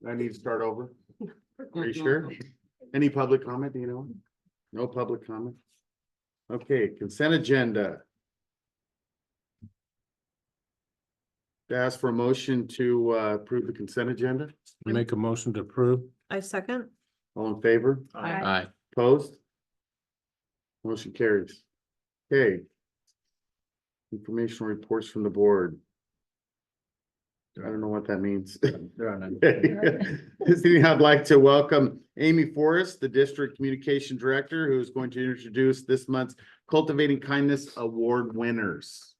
I need to start over. Are you sure? Any public comment, do you know? No public comment? Okay, consent agenda. To ask for a motion to approve the consent agenda. Make a motion to approve. I second. All in favor? Aye. Opposed? Motion carries. Okay. Informational reports from the board. I don't know what that means. This evening, I'd like to welcome Amy Forrest, the District Communication Director, who is going to introduce this month's Cultivating Kindness Award winners.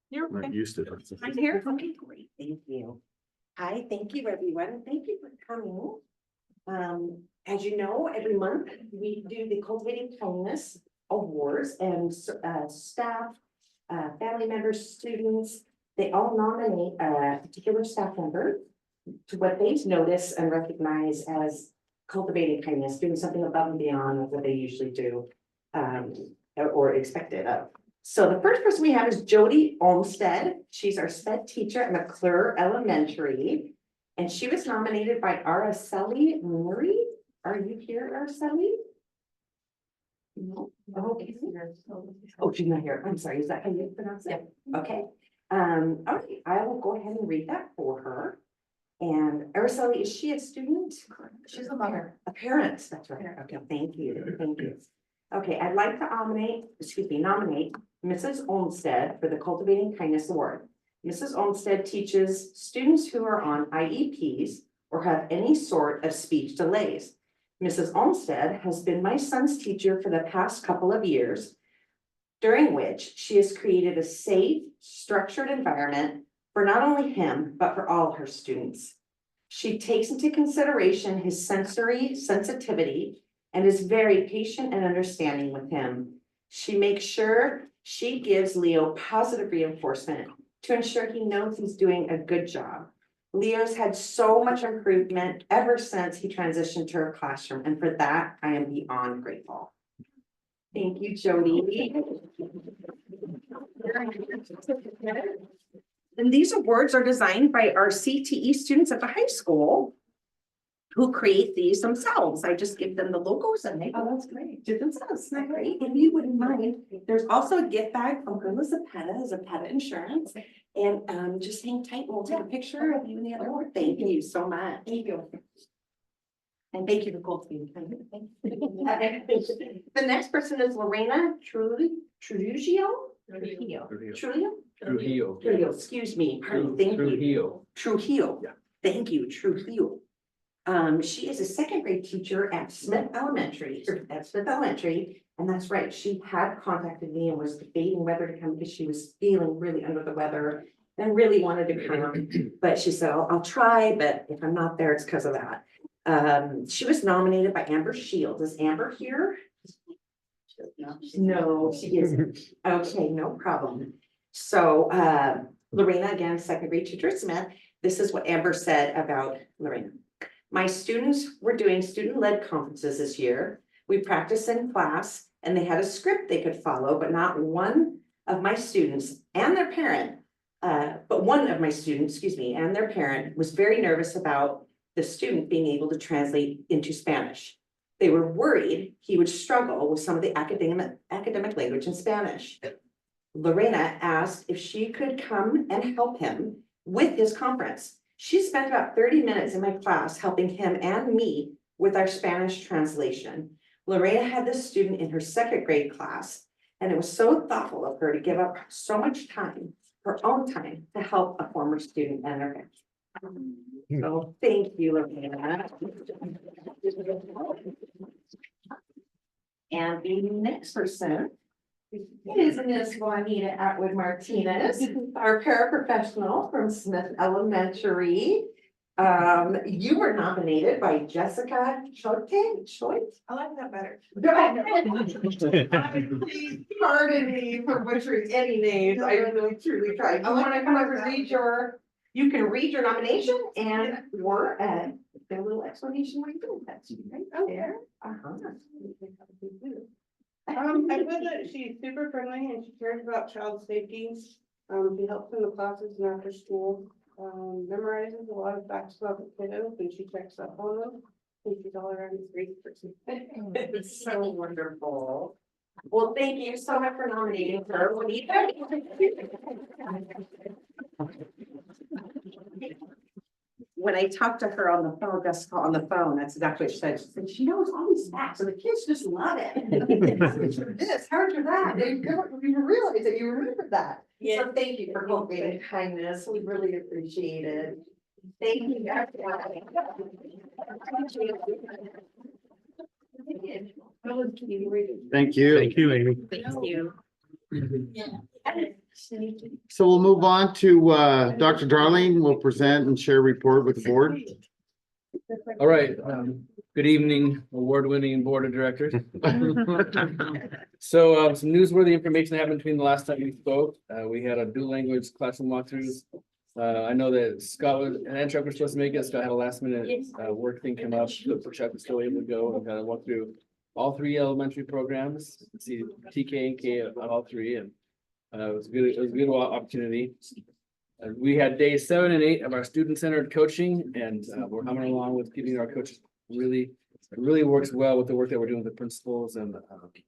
You're I'm not used to it. I'm here. Okay, great. Thank you. Hi, thank you, everyone. Thank you for coming. As you know, every month we do the Cultivating Kindness Awards, and staff, family members, students, they all nominate a particular staff member to what they notice and recognize as cultivating kindness, doing something above and beyond what they usually do, or expected of. So the first person we have is Jody Olmstead. She's our SPED teacher at McClure Elementary. And she was nominated by Araceli Murray. Are you here, Araceli? No. Okay. Oh, she's not here. I'm sorry. Is that how you pronounce it? Okay. Okay, I will go ahead and read that for her. And Araceli, is she a student? She's a mother. A parent. That's right. Okay, thank you. Thank you. Okay, I'd like to nominate Mrs. Olmstead for the Cultivating Kindness Award. Mrs. Olmstead teaches students who are on IEPs or have any sort of speech delays. Mrs. Olmstead has been my son's teacher for the past couple of years, during which she has created a safe, structured environment for not only him, but for all her students. She takes into consideration his sensory sensitivity and is very patient and understanding with him. She makes sure she gives Leo positive reinforcement to ensure he knows he's doing a good job. Leo's had so much improvement ever since he transitioned to her classroom, and for that, I am beyond grateful. Thank you, Jody. And these awards are designed by our CTE students at the high school who create these themselves. I just give them the logos and they Oh, that's great. do themselves. Isn't that great? If you wouldn't mind, there's also a gift bag from Goodness of Peta as a Peta Insurance. And just hang tight. We'll take a picture of you and the other one. Thank you so much. Thank you. And thank you for cultivating kindness. The next person is Lorena Trujillo. Trujillo, excuse me. Pardon, thank you. Trujillo. Yeah. Thank you, Trujillo. She is a second grade teacher at Smith Elementary, and that's right. She had contacted me and was debating whether to come because she was feeling really under the weather and really wanted to come. But she said, I'll try, but if I'm not there, it's because of that. She was nominated by Amber Shields. Is Amber here? No, she isn't. Okay, no problem. So Lorena, again, second grade teacher at Smith. This is what Amber said about Lorena. My students were doing student-led conferences this year. We practiced in class and they had a script they could follow, but not one of my students and their parent, and their parent was very nervous about the student being able to translate into Spanish. They were worried he would struggle with some of the academic language in Spanish. Lorena asked if she could come and help him with his conference. She spent about 30 minutes in my class helping him and me with our Spanish translation. Lorena had this student in her second grade class, and it was so thoughtful of her to give up so much time, her own time, to help a former student and their parents. So thank you, Lorena. And the next person is Ms. Juanita Atwood Martinez, our paraprofessional from Smith Elementary. You were nominated by Jessica Choate. I like that better. Please pardon me for butchering any names. I really truly tried. You want to come over and read you can read your nomination and or a little explanation why you did that. Right there. I feel that she's super friendly and she cares about child safety. She helps in the classes and after school, memorizes a lot of facts about the kiddos and she checks up on them. And she's all around a great person. It's so wonderful. Well, thank you so much for nominating her. When I talked to her on the phone, that's exactly what she said. She said, she knows all these facts and the kids just love it. How did you this? How did you that? You realize that you remember that. Yeah. So thank you for cultivating kindness. We really appreciate it. Thank you. Thank you. Thank you, Amy. Thank you. So we'll move on to Dr. Darling will present and share a report with the board. All right, good evening, award-winning board of directors. So, some newsworthy information happened between the last time we spoke. We had a dual language classroom walkthroughs. I know that Scott and Chuck were supposed to make it. Scott had a last minute, work thing come up, but Chuck was still able to go and kind of walk through all three elementary programs, see TK and K on all three, and it was good, it was a good opportunity. We had day 7 and 8 of our student-centered coaching, and we're humming along with keeping our coaches really, it really works well with the work that we're doing with the principals, and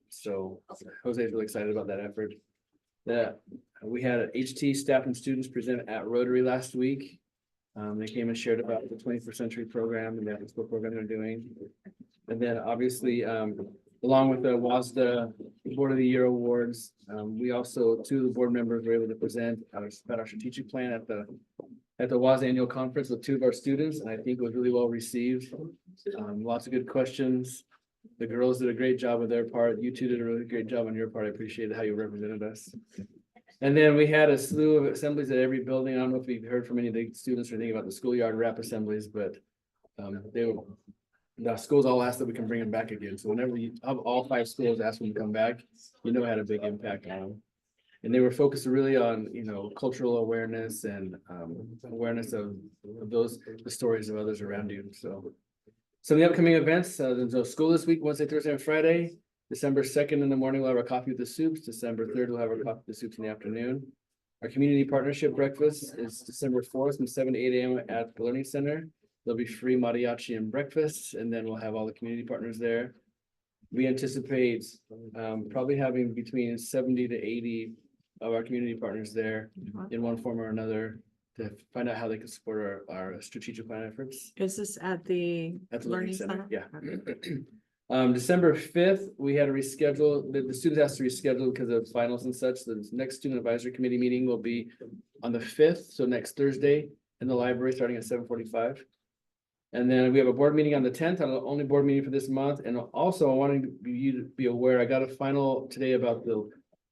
so Jose is really excited about that effort. We had HT staff and students present at Rotary last week. They came and shared about the 21st century program and the after-school program they're doing. And then obviously, along with the WASDA Board of the Year Awards, we also, 2 of the board members were able to present about our strategic plan at the WASDA annual conference with 2 of our students, and I think it was really well received. Lots of good questions. The girls did a great job with their part. You 2 did a really great job on your part. I appreciate how you represented us. And then we had a slew of assemblies at every building. I don't know if you've heard from any of the students or anything about the schoolyard wrap assemblies, but the schools all asked that we can bring them back again. So whenever you have all 5 schools ask them to come back, it had a big impact on them. And they were focused really on, cultural awareness and awareness of the stories of others around you. So some of the upcoming events, there's no school this week, Wednesday, Thursday, and Friday. December 2nd in the morning, we'll have our coffee with the soups. December 3rd, we'll have our coffee with the soups in the afternoon. Our community partnership breakfast is December 4th from 7 to 8 a.m. at the Learning Center. There'll be free mariachi and breakfast, and then we'll have all the community partners there. We anticipate probably having between 70 to 80 of our community partners there in one form or another to find out how they can support our strategic plan efforts. Is this at the At the Learning Center? Yeah. December 5th, we had to reschedule, the students asked to reschedule because of finals and such. The next student advisory committee meeting will be on the 5th, so next Thursday in the library starting at 7:45. And then we have a board meeting on the 10th, on the only board meeting for this month. And also I wanted you to be aware, I got a final today about the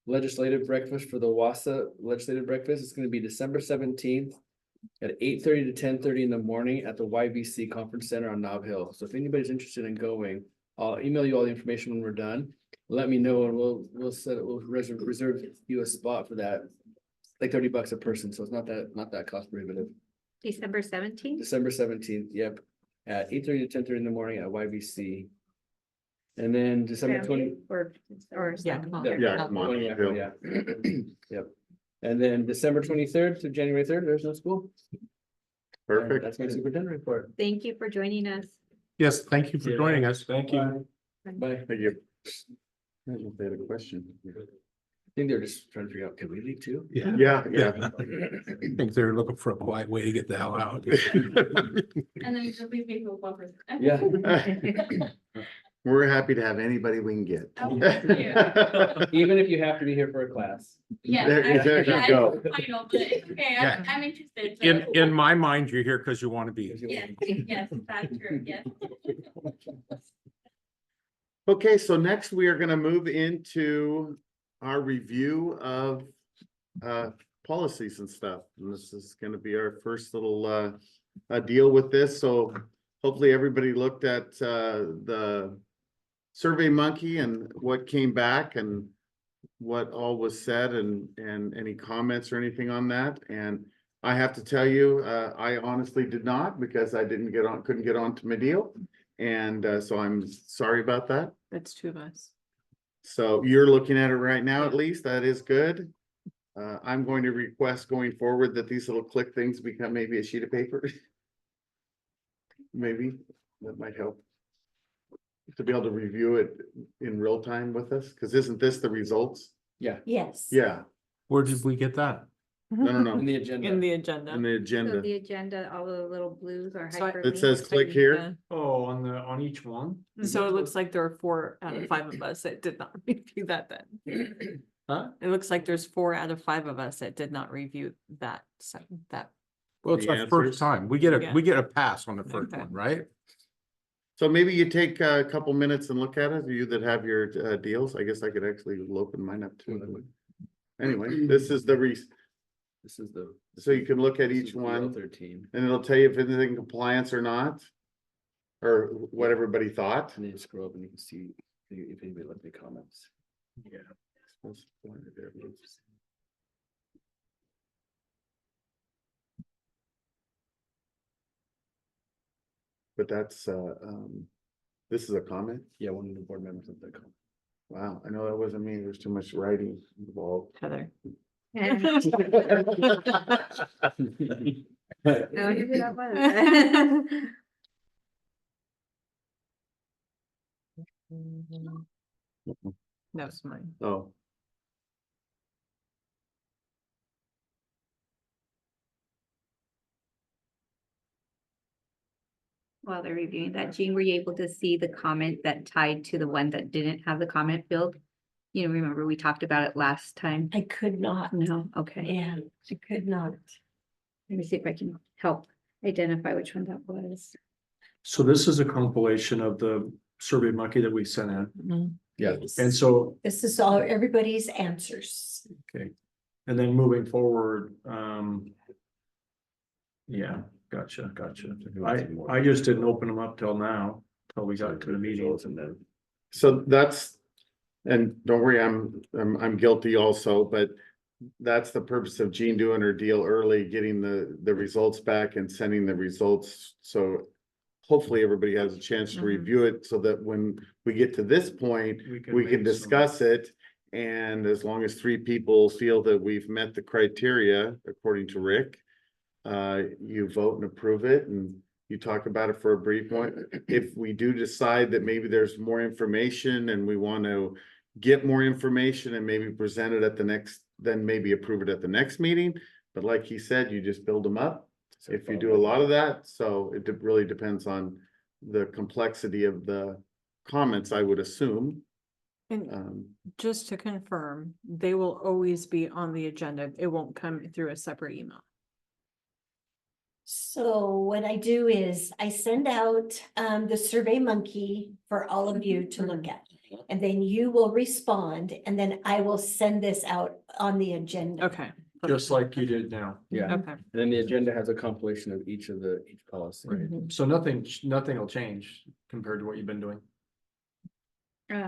legislative breakfast for the WASA legislative breakfast. It's going to be December 17th at 8:30 to 10:30 in the morning at the YVC Conference Center on Nob Hill. So if anybody's interested in going, I'll email you all the information when we're done. Let me know and we'll reserve you a spot for that. Like $30 a person, so it's not that cost prohibitive. December 17th? December 17th, yep, at 8:30 to 10:30 in the morning at YVC. And then December 20. Or Yeah. come on. Yeah, come on. Yeah. Yep. And then December 23rd to January 3rd, there's no school. And Perfect. that's my superintendent report. Thank you for joining us. Yes, thank you for Yeah. joining us. Thank you. Bye. Thank you. I don't know if they had a question. I think they're just trying to figure out, can we leave too? Yeah. Yeah. I think they're looking for a quiet way to get the hell out. And then just leave me with buffers. Yeah. We're happy to have anybody we can get. Oh, thank you. Even if you have to be here for a class. Yeah. There you go. I know, but it's okay, Yeah. I'm interested. so- In my mind, you're here because you want to be. Yes, yes, that's true, yes. Okay, so next we are gonna move into our review of policies and stuff. And this is gonna be our first little deal with this. So hopefully everybody looked at the Survey Monkey and what came back and what all was said and any comments or anything on that. And I have to tell you, I honestly did not because I couldn't get on to my deal. And so I'm sorry about that. That's 2 of us. So you're looking at it right now, at least, that is good. I'm going to request going forward that these little click things become maybe a sheet of paper. Maybe that might help. To be able to review it in real time with us, because isn't this the results? Yeah, Yes. Yeah, Where did we get that? no, no, in no, the agenda. In the agenda. in the So agenda. the agenda, all the little blues are So I- hyperlinked. It says click here. Oh, on each one? So it looks like there are 4 out of 5 of us that did not review that then. Huh? It looks like there's 4 out of 5 of us that did not review that, that. Well, it's The our answers? first time. We get a pass on the first Okay. one, right? So maybe you take a couple minutes and look at it, you that have your deals. I guess I could actually open mine up too. Anyway, this is the This is the. so you can look at this each is the one. 13, And it'll tell you if it's in compliance or not. Or what everybody thought. and then you scroll up and you can see if anybody left any comments. Yeah. But that's, this is a comment. Yeah, one of the board members left that comment. Wow, I know that wasn't me. There's too much writing involved. Heather. And- No, maybe that was. That was mine. Oh, While they're reviewing that, Jean, were you able to see the comment that tied to the one that didn't have the comment field? You know, remember we talked about it last time? I could not. No, okay. Yeah, I could not. Let me see if I can help identify which one that was. So this is a compilation of the Survey Monkey that we sent in. Yeah. And so, This is all, everybody's answers. okay, and then moving forward, yeah, gotcha. I just didn't open them up till now, till we got to the meetings and then. so that's, and don't worry, I'm guilty also, but. That's the purpose of Jean doing her deal early, getting the results back and sending the results, so. Hopefully, everybody has a chance to Mhm. review it so that when we get to this point, we can make some- discuss it. And as long as 3 people feel that we've met the criteria, according to Rick. You vote and approve it and you talk about it for a brief moment. If we do decide that maybe there's more information and we want to. Get more information and maybe present it at the next, then maybe approve it at the next meeting. But like he said, you just build them up. If you do a lot of that, so it really depends on the complexity of the comments, I would assume. And just to confirm, they will always be on the agenda. It won't come through a separate email. So what I do is I send out the Survey Monkey for all of you to look at. And then you will respond and then I will send this out on the agenda. Okay. Just like you did now. Yeah, Okay. and then the agenda has a compilation of each policy. Mhm. So nothing will change compared to what you've been doing.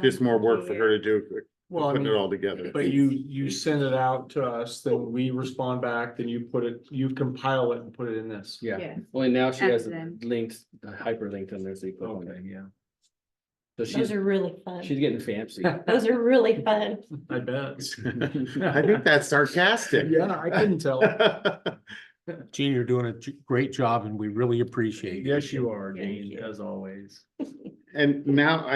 Just more work for her to do, Well, I putting it mean, all together. but you send it out to us, then we respond back, then you compile it and put it in this. Yeah, Yeah. only now she has Excellent. links, hyperlinked on there, so you click on Okay, it. yeah, So Those are really fun. she's getting fancy. Those are really fun. I bet. I think that's sarcastic. Yeah, I couldn't tell. Gene, you're doing a great job and we really appreciate it. Yes, you are, Thank Dean, you. as always. And now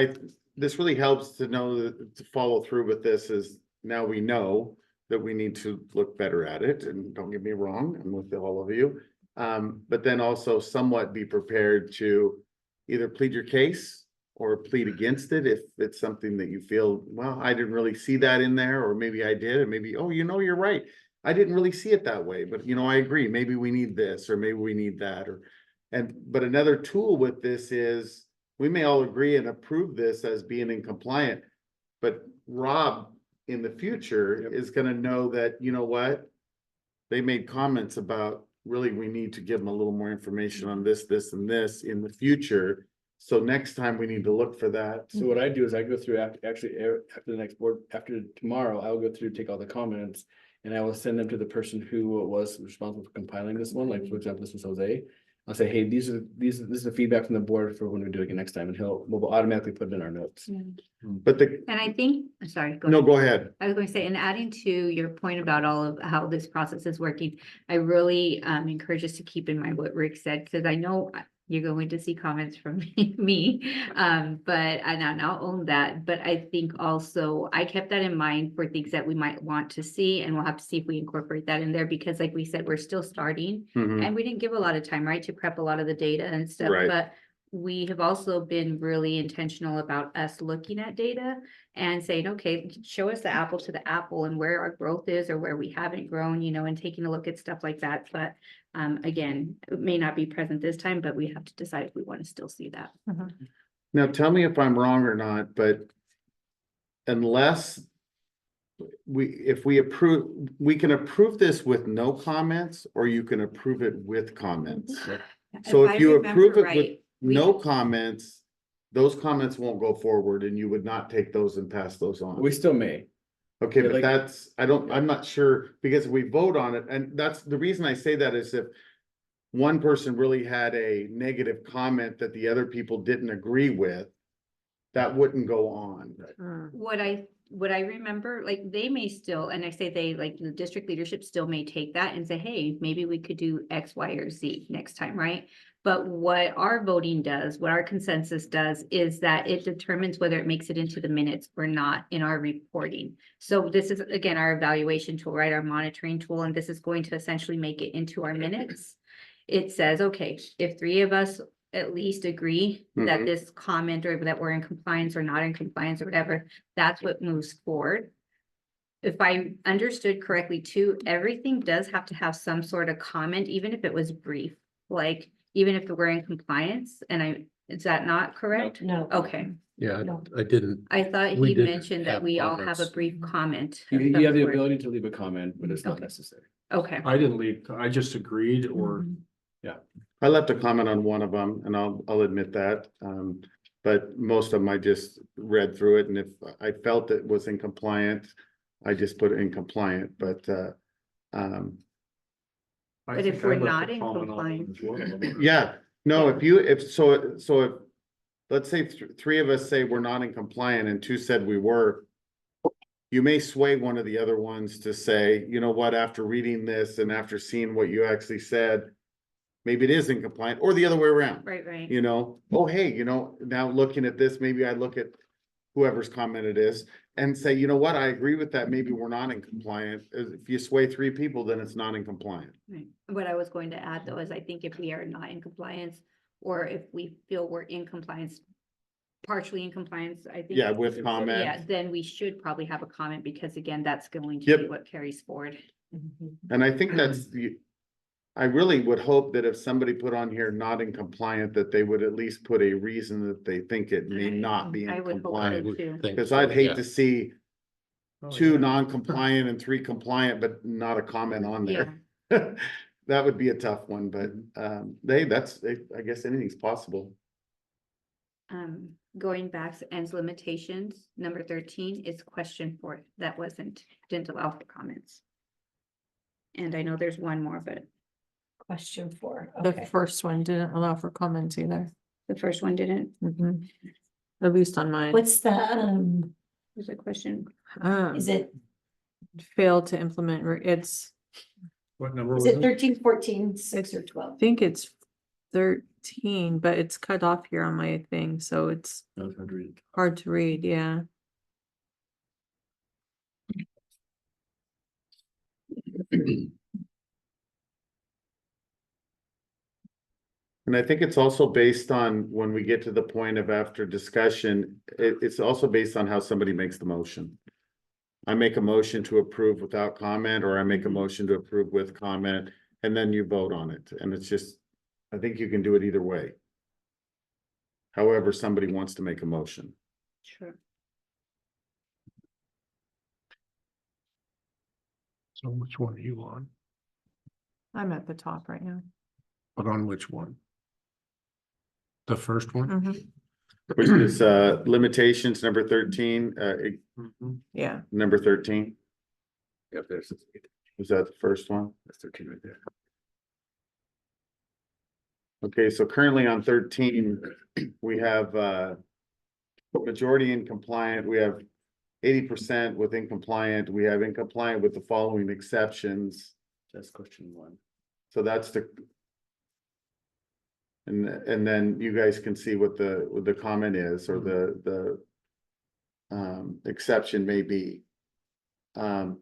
this really helps to know that to follow through with this is now we know that we need to look better at it and don't get me wrong, I'm with all of you. But then also somewhat be prepared to either plead your case or plead against it if it's something that you feel, well, I didn't really see that in there, or maybe I did, and maybe, oh, you're right. I didn't really see it that way, but I agree, maybe we need this, or maybe we need that, but another tool with this is we may all agree and approve this as being in compliant, but Rob in the future is gonna know that, you know what? They made comments about, really, we need to give them a little more information on this, this, and this in the future. So next time we need to look for that. So what I do is I go through after the next board, after tomorrow, I'll go through, take all the comments. And I will send them to the person who was responsible for compiling this one, like for example, this was Jose. I'll say, hey, this is the feedback from the board for when we do it again next time, and we'll automatically put it in our notes. But And I think, sorry, go no, ahead. go ahead. I was going to say, and adding to your point about all of how this process is working, I really encourage us to keep in mind what Rick said, because I know you're going to see comments from me. And I'll own that, but I think also I kept that in mind for things that we might want to see, and we'll have to see if we incorporate that in there, because like we said, we're still starting. Mhm. And we didn't give a lot of time, right, to prep a lot of the data and stuff, Right. but we have also been really intentional about us looking at data and saying, okay, show us the apple to the apple and where our growth is or where we haven't grown, and taking a look at stuff like that. But again, it may not be present this time, but we have to decide if we want to still see that. Now, tell me if I'm wrong or not, but unless if we approve, we can approve this with no comments, or you can approve it with comments. So I if you remember approve it with right, no comments, those comments won't go forward and you would not take those and pass those on. We still may. Okay, Yeah, but like- that's, I'm not sure, because we vote on it, and that's the reason I say that is if one person really had a negative comment that the other people didn't agree with, that wouldn't go on. what I remember, like, they may still, and I say they, like, the district leadership still may take that and say, hey, maybe we could do X, Y, or Z next time, right? But what our voting does, what our consensus does, is that it determines whether it makes it into the minutes or not in our reporting. So this is, again, our evaluation tool, right? Our monitoring tool, and this is going to essentially make it into our minutes. It says, okay, if 3 of us at least agree that Mhm. this comment, or that we're in compliance or not in compliance or whatever, that's what moves forward. If I understood correctly too, everything does have to have some sort of comment, even if it was brief, like even if we're in compliance, and is that not correct? No. Okay, Yeah, No. I didn't. I thought We he didn't mentioned that have we all have a comments. brief comment. You of you some have the sort. ability to leave a comment, but it's not Okay. necessary. Okay, I didn't leave, I just agreed or, I left a comment on one of them, and I'll admit that. But most of them I just read through it, and if I felt it was in compliant, I just put it in compliant, but I But think if we're I left not a in comment on it as well. yeah, no, if let's say 3 of us say we're not in compliant and 2 said we were. You may sway one of the other ones to say, you know what, after reading this and after seeing what you actually said, maybe it is in compliant, or the other way around. right, right. Oh, hey, now looking at this, maybe I look at whoever's comment it is and say, you know what, I agree with that. Maybe we're not in compliant. If you sway 3 people, then it's not in compliant. Right. What I was going to add though is I think if we are not in compliance, or if we feel we're in compliance, partially in compliance, I think. Yeah, with Yeah, comment. then we should probably have a comment, because again, that's going to Yep. be what carries forward. And I think I really would hope that if somebody put on here not in compliant, that they would at least put a reason that they think it may not be I in would hope compliant. so too. Because I'd hate to see Oh, 2 yeah. non-compliant and 3 compliant, but not a comment on there. That would be a tough one, but I guess anything's possible. Going back to ends limitations, number 13 is question 4. That didn't allow for comments. And I know there's one more, but Question 4. The Okay. first one didn't allow for comments either. the first one didn't. At least on mine. What's the, There's a question. is it, Failed to implement, it's, What number is was it it? 13, 14, 6 or I 12? think it's 13, but it's cut off here on my thing, so it's No, it's 100. hard to read, yeah. And I think it's also based on when we get to the point of after discussion, it's also based on how somebody makes the motion. I make a motion to approve without comment, or I make a motion to approve with comment, and then you vote on it. And it's just, I think you can do it either way. However, somebody wants to make a motion. Sure. So which one are you on? I'm at the top right now. But on which one? The first one? Mhm. Which is limitations number 13, Yeah, number 13. Yep, there's, Was that the first one? that's 13 right there. Okay, so currently on 13, we have majority in compliant, we have 80% with incompliant, we have incompliant with the following exceptions. That's question one. So that's the. And then you guys can see what the comment is, or the exception may be. And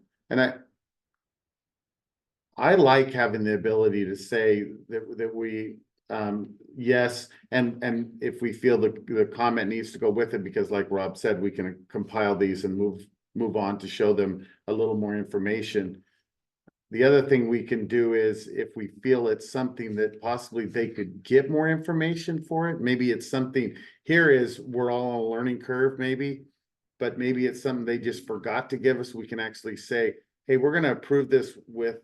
I like having the ability to say that we, yes, and if we feel the comment needs to go with it, because like Rob said, we can compile these and move on to show them a little more information. The other thing we can do is if we feel it's something that possibly they could get more information for it, maybe it's something, we're all on a learning curve maybe, but maybe it's something they just forgot to give us. We can actually say, hey, we're gonna approve this with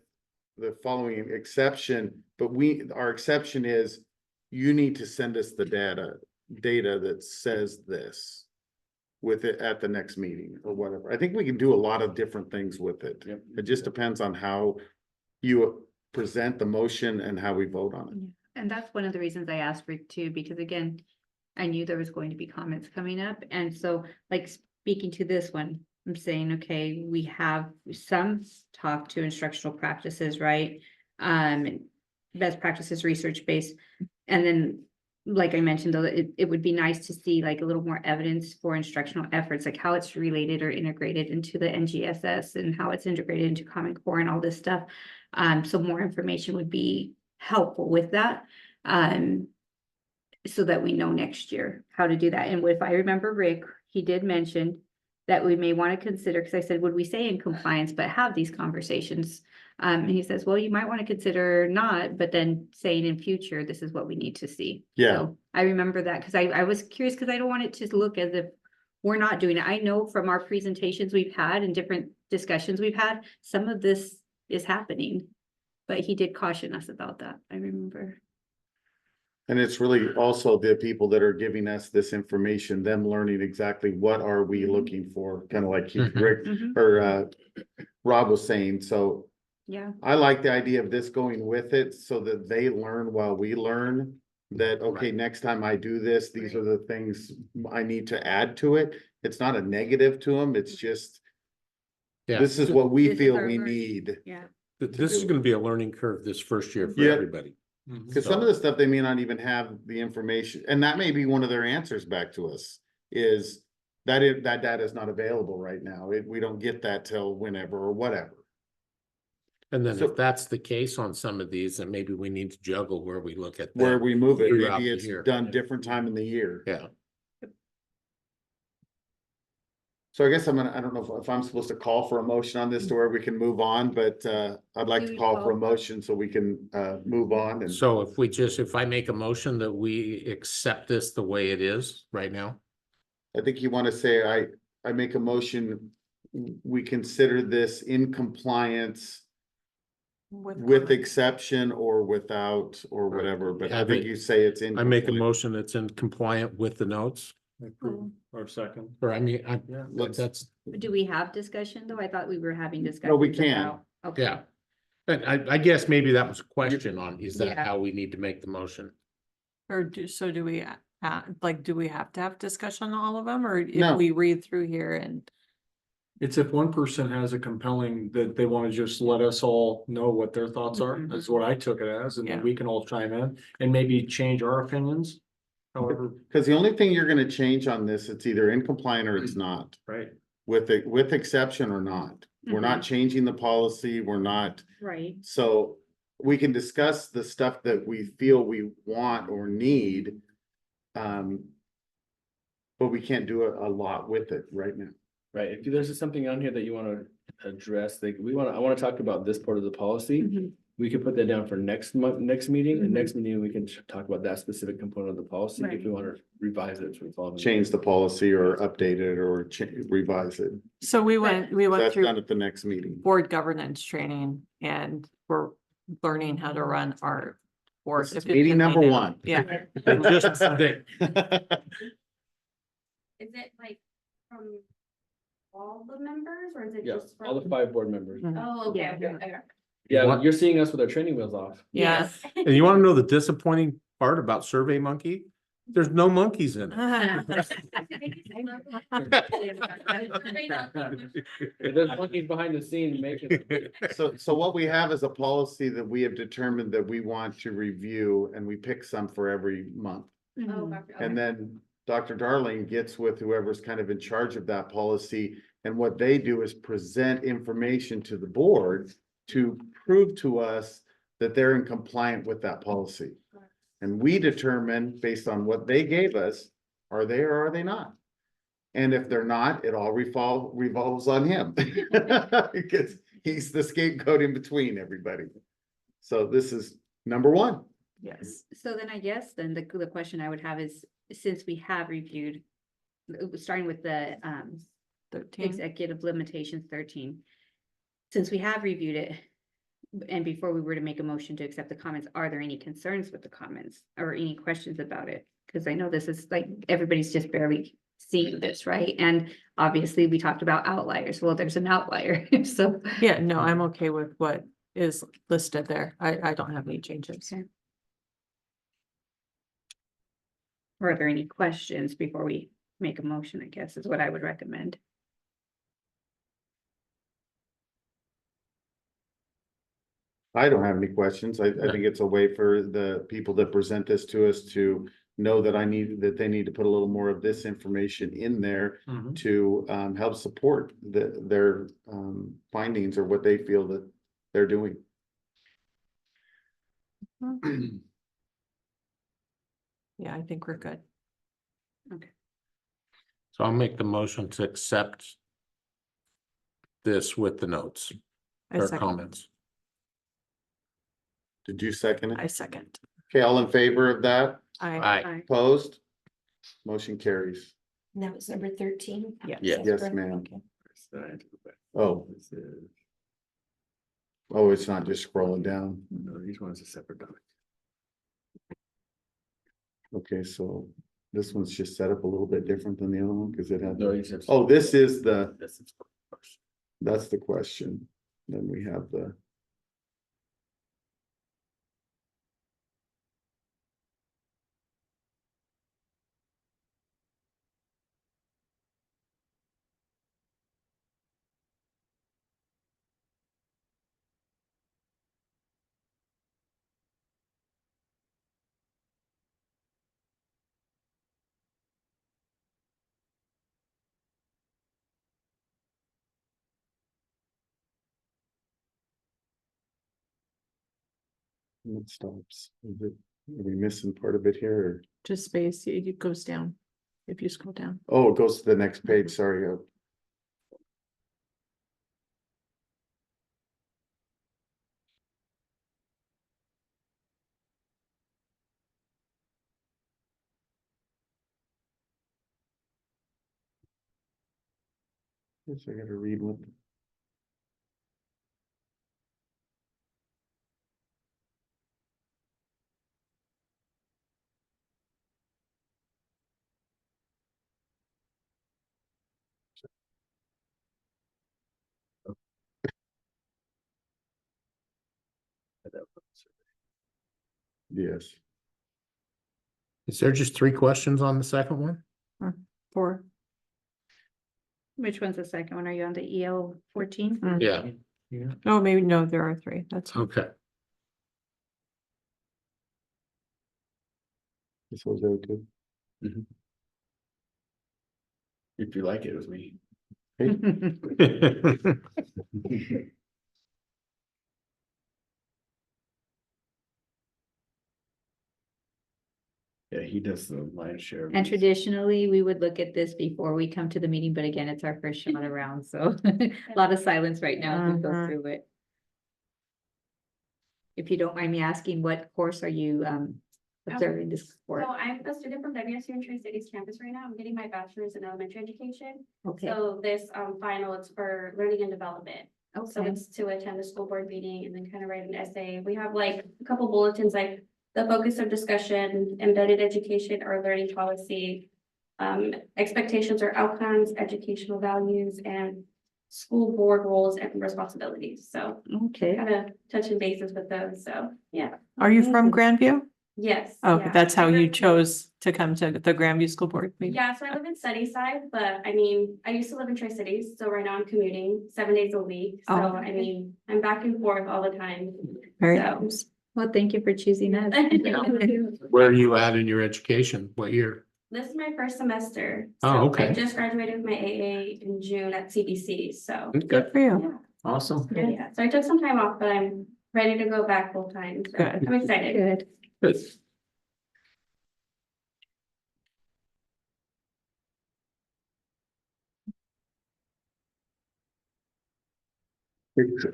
the following exception, but our exception is you need to send us the data that says this with it at the next meeting or whatever. I think we can do a lot of different things with it. Yep. It just depends on how you present the motion and how we vote on it. And that's one of the reasons I asked Rick too, because again, I knew there was going to be comments coming up. And so like speaking to this one, I'm saying, okay, we have some talk to instructional practices, right? Best practices, research based. And then, like I mentioned, though, it would be nice to see like a little more evidence for instructional efforts, like how it's related or integrated into the NGSS and how it's integrated into Common Core and all this stuff. So more information would be helpful with that. So that we know next year how to do that. And if I remember Rick, he did mention that we may want to consider, because I said, would we say in compliance, but have these conversations? And he says, well, you might want to consider not, but then saying in future, this is what we need to see. Yeah. So I remember that because I was curious because I don't want it to look as if we're not doing it. I know from our presentations we've had and different discussions we've had, some of this is happening, but he did caution us about that. I remember. And it's really also the people that are giving us this information, them learning exactly what are we looking for, kind of like Rick or Rob was saying. So Yeah. I like the idea of this going with it so that they learn while we learn that, okay, next time I do this, these are the things I need to add to it. It's not a negative to them. It's just, Yeah, this is what we This is feel our we learning. need. Yeah. this is gonna be a learning curve this first year for Yeah. everybody. Because some of the stuff they may not even have the information, and that may be one of their answers back to us, is that that data is not available right now. We don't get that till whenever or whatever. And then So- if that's the case on some of these, then maybe we need to juggle where we look at Where them. we move it, throughout maybe the it's year. done different time in the year. Yeah, So I guess I don't know if I'm supposed to call for a motion on this to where we can move on, but I'd like Do to we call call for a for- motion so we can move on and. so if I make a motion that we accept this the way it is right now. I think you want to say, I make a motion, we consider this in compliance with comment. exception or without or whatever, but I Have think it- you say it's in. I make a compliance. motion that's in compliant with the notes, Or second. or I mean, Yeah. that's, Do we have discussion though? I thought we were having discussion. No, we can. Okay. yeah. And I guess maybe that was a question on, is that Yeah. how we need to make the motion? Or do we, do we have to have discussion on all of them, or No. if we read through here and? It's if one person has a compelling that they want to just let us all know what their thoughts are. Mhm. That's what I took it as, and then Yeah. we can all chime in and maybe change our opinions. However, Because the only thing you're gonna change on this, it's either in compliant or it's not, right, with exception or not. We're not changing the policy, we're not, Right. so we can discuss the stuff that we feel we want or need. But we can't do a lot with it right now. Right, if there's something on here that you wanna address, like, I wanna talk about this part of the policy. Mhm. We could put that down for next month, next meeting, and Mhm. next meeting, we can talk about that specific component of the policy, if Right. we wanna revise it. to follow. Change the policy or update it or revise it. So we went So that's through done at the next meeting. board governance training, and we're learning how to run our board. This is efficiently meeting number now. one. Yeah. They just, they, Is it like from all the members or is it Yeah, just? all the from- 5 board members. Mhm. Oh, okay, Yeah. okay, okay. Yeah, What? you're seeing us with our training wheels off. Yes. and you wanna know the disappointing part about Survey Monkey? There's no monkeys in it. There's monkeys behind the scenes making it. So what we have is a policy that we have determined that we want to review, and we pick some for every month. Oh, gotcha. And then Dr. Darling gets with whoever's kind of in charge of that policy. And what they do is present information to the board to prove to us that they're in compliant with that policy. And we determine based on what they gave us, are they or are they not? And if they're not, it all revolves on him. Because he's the scapegoat in between everybody. So this is number one. Yes. So then I guess then the question I would have is, since we have reviewed, starting with the 13. executive limitations 13. Since we have reviewed it, and before we were to make a motion to accept the comments, are there any concerns with the comments or any questions about it? Because I know this is like, everybody's just barely seeing this, right? And obviously we talked about outliers. Well, there's an outlier, so. Yeah, no, I'm okay with what is listed there. I don't have any changes. Okay. Are there any questions before we make a motion, I guess, is what I would recommend. I don't have any questions. I think it's a way for the people that present this to us to know that they need to put a little more of this information in there Mhm. to help support their findings or what they feel that they're doing. Yeah, I think we're good. So I'll make the motion to accept this with the notes I or second. comments. Did you second I it? second. Okay, all in favor of that? Aye. Opposed? Motion carries. And that was number 13? Yeah. Yeah. Yes, ma'am. Oh, it's not just scrolling down. No, these ones are separate. document. Okay, so this one's just set up a little bit different than the other one because it had. No, these are- Oh, this is the, This is first. that's the question. Then we have the. It stops. Is it, are we missing part of it here? Or? Just space, it goes down. If you scroll down. Oh, it goes to the next page. Sorry. Yes, I gotta read what. Yes. Is there just 3 questions on the second one? 4. Which one's the second one? Are you on the EL 14? Yeah. Yeah. Oh, maybe, no, there are 3. That's Okay. This was there too. If you like it with me. Yeah, he does the lion's share. of And these. traditionally, we would look at this before we come to the meeting, but again, it's our first shot around, so a lot of silence right now as we go Mhm. through it. If you don't mind me asking, what course are you observing this for? So I'm a student from WSU in Tri-Cities campus right now. I'm getting my bachelor's in elementary education. Okay, So this final, it's for learning and development. So okay, it's to attend the school board meeting and then kind of write an essay. We have like a couple bulletins, like the focus of discussion, embedded education or learning policy, expectations or outcomes, educational values, and school board roles and responsibilities. So okay. kind of touching bases with those. So, yeah. Are you from Grandview? Yes. Oh, yeah. that's how I you live- chose to come to the Grandview School Board meeting? Yeah, so I live in Sunnyside, but I mean, I used to live in Tri-Cities, so right now I'm commuting 7 days a week. So Oh, I mean, I'm back and forth all the time. Very So- nice. Well, thank you for choosing us. Where are you at in your education? What year? This is my first semester. Oh, So okay. I just graduated with my AA in June at CBC, so. Good for you. Yeah, Awesome. yeah, so I took some time off, but I'm ready to go back full time. So Good. I'm excited. Good. Good.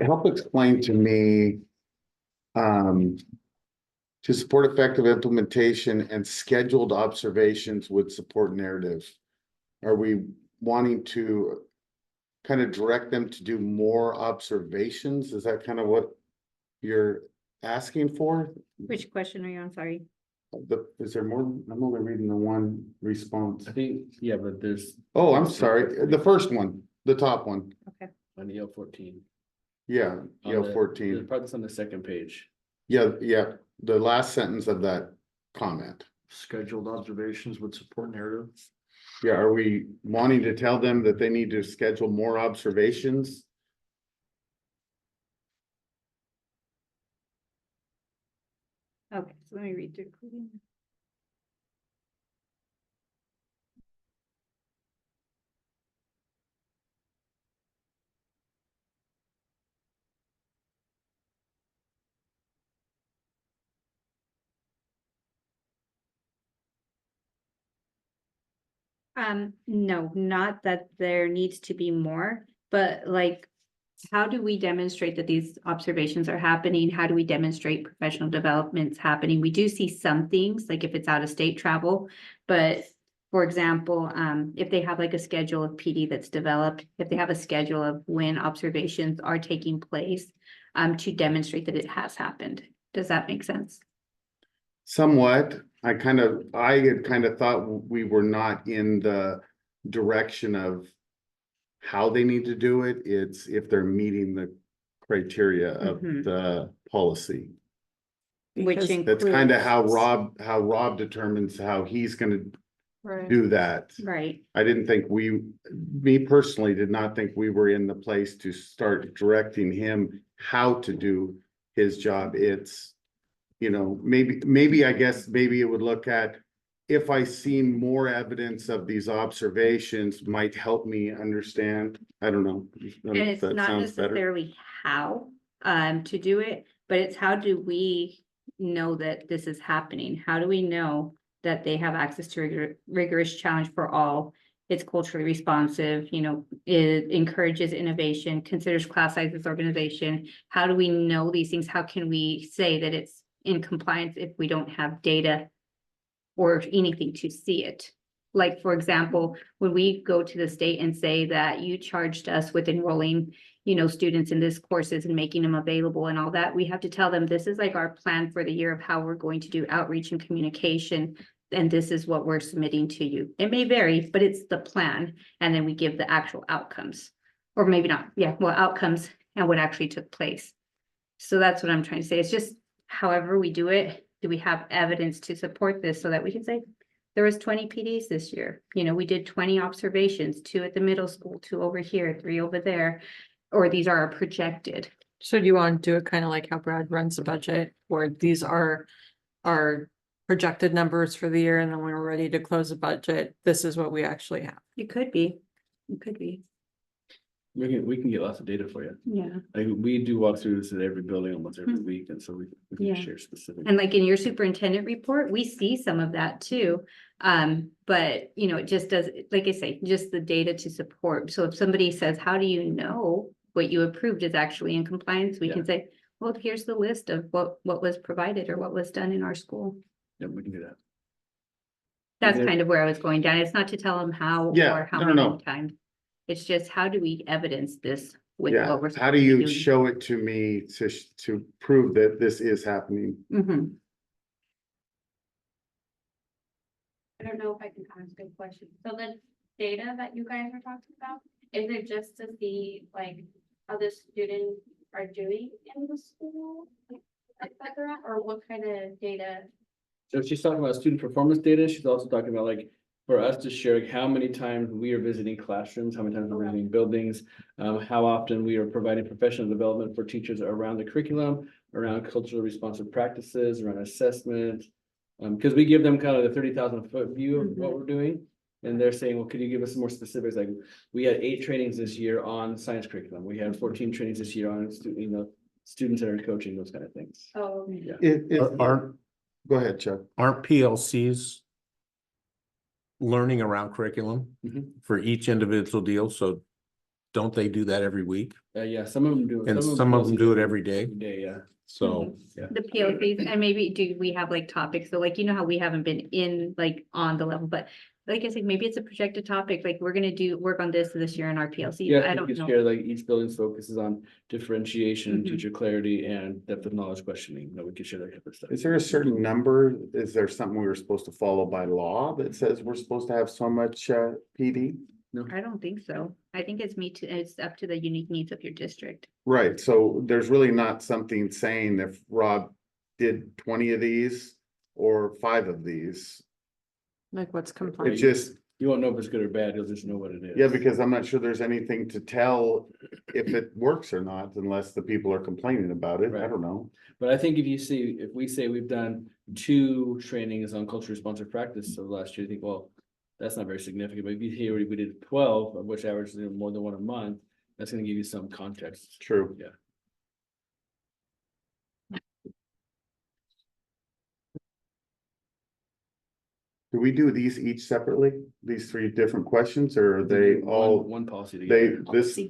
Help explain to me, um, to support effective implementation and scheduled observations would support narrative. Are we wanting to kind of direct them to do more observations? Is that kind of what you're asking for? Which question are you on? Sorry. Is there more? I'm only reading the one response. I think, yeah, but there's Oh, I'm sorry. The first one, the top one. on EL 14. Yeah, On yeah, the- 14. There's parts on the second page. Yeah, yeah, the last sentence of that comment. Scheduled observations would support narrative. Yeah, are we wanting to tell them that they need to schedule more observations? Okay, so let me read through. No, not that there needs to be more, but like, how do we demonstrate that these observations are happening? How do we demonstrate professional developments happening? We do see some things, like if it's out of state travel, but for example, if they have like a schedule of PD that's developed, if they have a schedule of when observations are taking place, to demonstrate that it has happened. Does that make sense? Somewhat. I had kind of thought we were not in the direction of how they need to do it. It's if they're meeting the criteria of Mhm. the policy. Which Because- That's kind of Includes- how Rob determines how he's gonna Right. do that. Right. I didn't think me personally did not think we were in the place to start directing him how to do his job. It's, you know, maybe I guess, maybe it would look at if I seen more evidence of these observations might help me understand. I don't know. And it's That not sounds better. necessarily how to do it, but it's how do we know that this is happening? How do we know that they have access to rigorous challenge for all? It's culturally responsive, you know, it encourages innovation, considers class sizes organization. How do we know these things? How can we say that it's in compliance if we don't have data or anything to see it? Like, for example, when we go to the state and say that you charged us with enrolling, you know, students in this courses and making them available and all that, we have to tell them this is like our plan for the year of how we're going to do outreach and communication. And this is what we're submitting to you. It may vary, but it's the plan. And then we give the actual outcomes. Or maybe not, yeah, well, outcomes and what actually took place. So that's what I'm trying to say. It's just however we do it, do we have evidence to support this so that we can say, there was 20 PDs this year. You know, we did 20 observations, 2 at the middle school, 2 over here, 3 over there, or these are projected. So do you want to do it kind of like how Brad runs the budget, where these are our projected numbers for the year, and then when we're ready to close the budget, this is what we actually have? It could be, it could be, We can get lots of data for you. yeah. Like, we do walkthroughs at every building almost every week, and so we Yeah. can share specific. And like in your superintendent report, we see some of that too. But you know, it just does, like I say, just the data to support. So if somebody says, how do you know what you approved is actually in compliance? We can say, well, here's the list of what was provided or what was done in our school. Yeah, we can do that. That's Yeah. kind of where I was going down. It's not to tell them how Yeah, or how no, many no. times. It's just, how do we evidence this with Yeah, what we're. how do you show it to me to prove that this is happening? Mhm. I don't know if I can ask a question. So the data that you guys are talking about, is it just to see like how the students are doing in the school? Et cetera, or what kind of data So she's talking about student performance data. She's also talking about like, for us to share like, how many times we are visiting classrooms, how many times we're visiting buildings. How often we are providing professional development for teachers around the curriculum, around culturally responsive practices, around assessment. Because we give them kind of the 30,000 foot view of what we're doing. And they're saying, well, could you give us some more specifics? Like, we had 8 trainings this year on science curriculum. We had 14 trainings this year on students that are coaching, those kind of things. Oh, Yeah. Aren't, Go ahead, Chuck. aren't PLCs learning around curriculum Mhm. for each individual deal? So don't they do that every week? Yeah, some of them do. And some of them do it every day. Every day, yeah. So, The PLCs, and maybe do we have like topics, so like, you know how we haven't been in like on the level, but like I said, maybe it's a projected topic, like we're gonna do work on this year in our PLC, Yeah, I you don't could know. share like each building's focuses on differentiation, Mhm. teacher clarity, and depth of knowledge questioning. That we could share that type of stuff. Is there a certain number? Is there something we were supposed to follow by law that says we're supposed to have so much PD? I don't think so. I think it's up to the unique needs of your district. Right, so there's really not something saying if Rob did 20 of these or 5 of these. Like what's It compliant? just, You won't know if it's good or bad. You'll just know what it is. yeah, because I'm not sure there's anything to tell if it works or not unless the people are complaining about it. I Right. don't know. But I think if we say we've done 2 trainings on culturally responsive practice of last year, I think, well, that's not very significant. But if you hear we did 12, of which average more than 1 a month, that's gonna give you some context. True. Yeah. Do we do these each separately? These 3 different questions, or are they all, One policy they, together.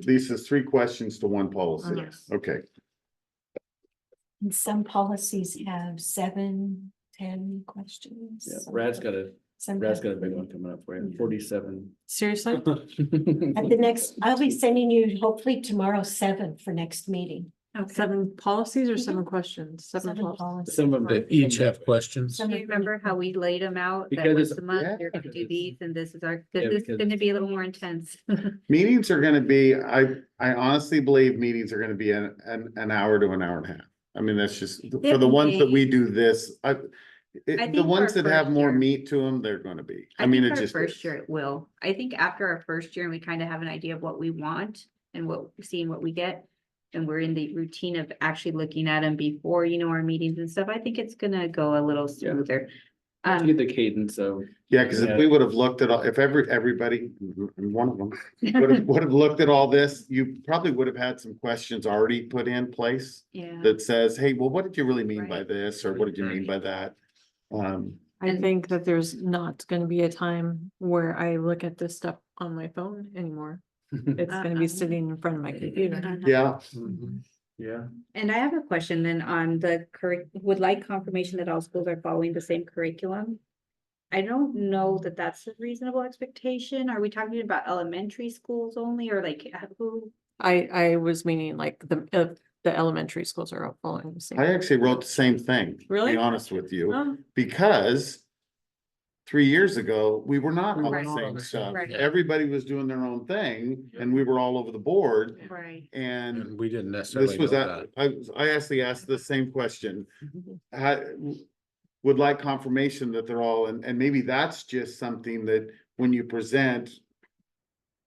this is 3 questions to 1 policy? Yes. Okay, And some policies have 7, 10 questions. Yeah, some Brad's have- got a some Brad's have got a big three. one coming up for him, 47. Seriously? At the next, I'll be sending you hopefully tomorrow 7 for next meeting. Okay. 7 policies or 7 Mhm. questions? 7 7 policies. policies. Some of they them. each have questions. Some Do of you them- remember how we laid them out? That Because once it's- a month, yeah, you're gonna do because- these, and this is our, Yeah, this is because- gonna be a little more intense. meetings are gonna be, I honestly believe meetings are gonna be an hour to an hour and a half. I mean, that's just, for the ones that we do this, the think ones for that have first more year- meat to them, they're gonna be. I I mean, think it our just first is. year it will. I think after our first year and we kind of have an idea of what we want and seeing what we get. And we're in the routine of actually looking at them before, our meetings and stuff. I think it's gonna go a little Yeah. smoother. To get the cadence of. Yeah, cause if Yeah. we would have looked at all, if everybody, and one of them, would have looked at all this, you probably would have had some questions already put in place. Yeah. That says, hey, well, what did you really mean by Right. this, or what did you mean by that? I And- think that there's not gonna be a time where I look at this stuff on my phone anymore. It's gonna be sitting in front of my computer. Yeah, Mhm. Yeah. And I have a question then on the would like confirmation that all schools are following the same curriculum. I don't know that that's a reasonable expectation. Are we talking about elementary schools only, or like who? I was meaning like the elementary schools are all following the same. I actually wrote the same thing, to Really? be honest with you, Oh, because 3 years ago, we were not on Right. the same stuff. Right. Everybody was doing their own thing, and we were all over the board, Right. and And we didn't this necessarily know was that. I actually asked the same question. I would like confirmation that they're all, and maybe that's just something that when you present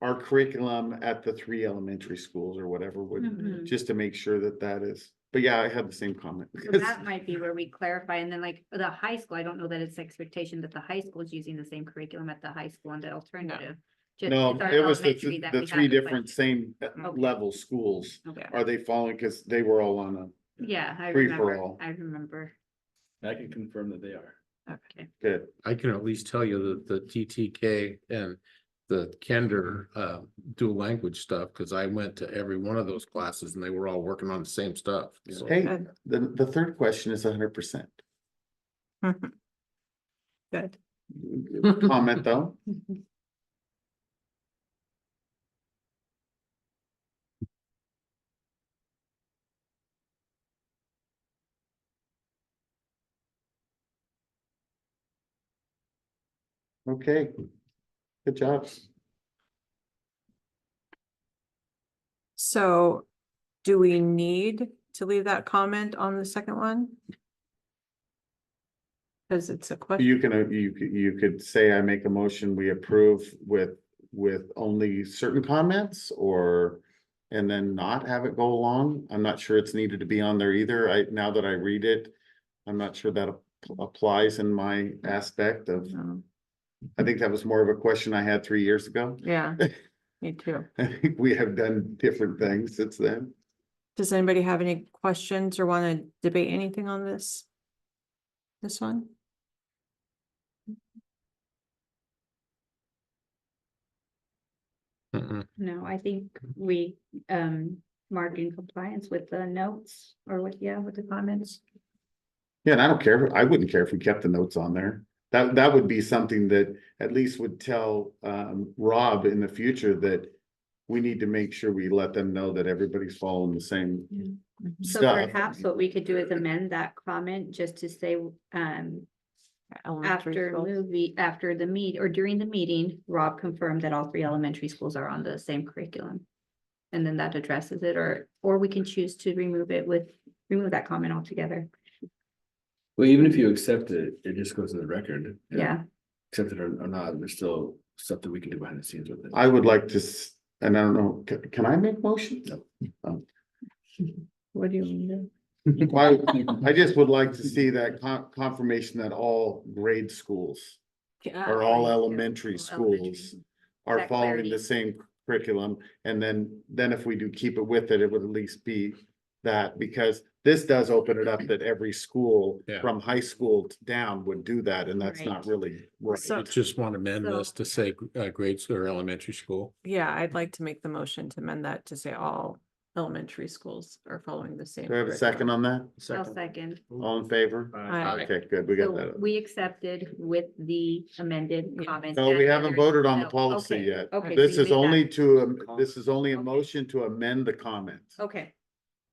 our curriculum at the 3 elementary schools or whatever, would, Mhm. just to make sure that that is, but yeah, I had the same comment. So that might be where we clarify, and then like the high school, I don't know that it's expectation that the high school is using the same curriculum at the high school and the alternative. Just- No, it's our it was elementary that the we 3 have different question. same Okay. level schools. Okay, Are they following, cause they were all on a, yeah, I Free for remember, all. I remember. I can confirm that they are. Okay. good, I can at least tell you that the TTK and the Kender dual language stuff, because I went to every one of those classes and they were all working on the same stuff. So hey, Good. the 3rd question is 100%. good. Comment though, okay, good job. So do we need to leave that comment on the second one? Cause it's a question. You could say I make a motion, we approve with only certain comments or. And then not have it go along. I'm not sure it's needed to be on there either. Now that I read it, I'm not sure that applies in my aspect of, No. I think that was more of a question I had 3 years ago. Yeah, me too. I think we have done different things since then. Does anybody have any questions or want to debate anything on this? This one? Mm-mm. No, I think we, mark in compliance with the notes or with the comments. Yeah, and I don't care. I wouldn't care if we kept the notes on there. That would be something that at least would tell Rob in the future that we need to make sure we let them know that everybody's following the same So stuff. perhaps what we could do is amend that comment just to say, Elementary schools. after the meet or during the meeting, Rob confirmed that all 3 elementary schools are on the same curriculum. And then that addresses it, or we can choose to remove that comment altogether. Well, even if you accept it, it just goes to the record. Yeah, Accept it or not, there's still stuff that we can do behind the scenes with it. I would like to, and I don't know, can I make motions? what do you mean? I just would like to see that confirmation that all grade schools or all elementary schools are That following clarity. the same curriculum. And then if we do keep it with it, it would at least be that, because this does open it up that every school Yeah. from high school down would do that, and that's Right. not really right. So- You just want to amend this to say grades or elementary school. Yeah, I'd like to make the motion to amend that to say all elementary schools are following the same. Do I have a second on that? I'll second. All in favor? Aye. Okay, good, we got So that. we accepted with the amended Yeah. comments. No, we and haven't others. voted on the No, policy okay, yet. Okay. This so you is leave that. only this is only a Okay. motion to amend the comment. Okay,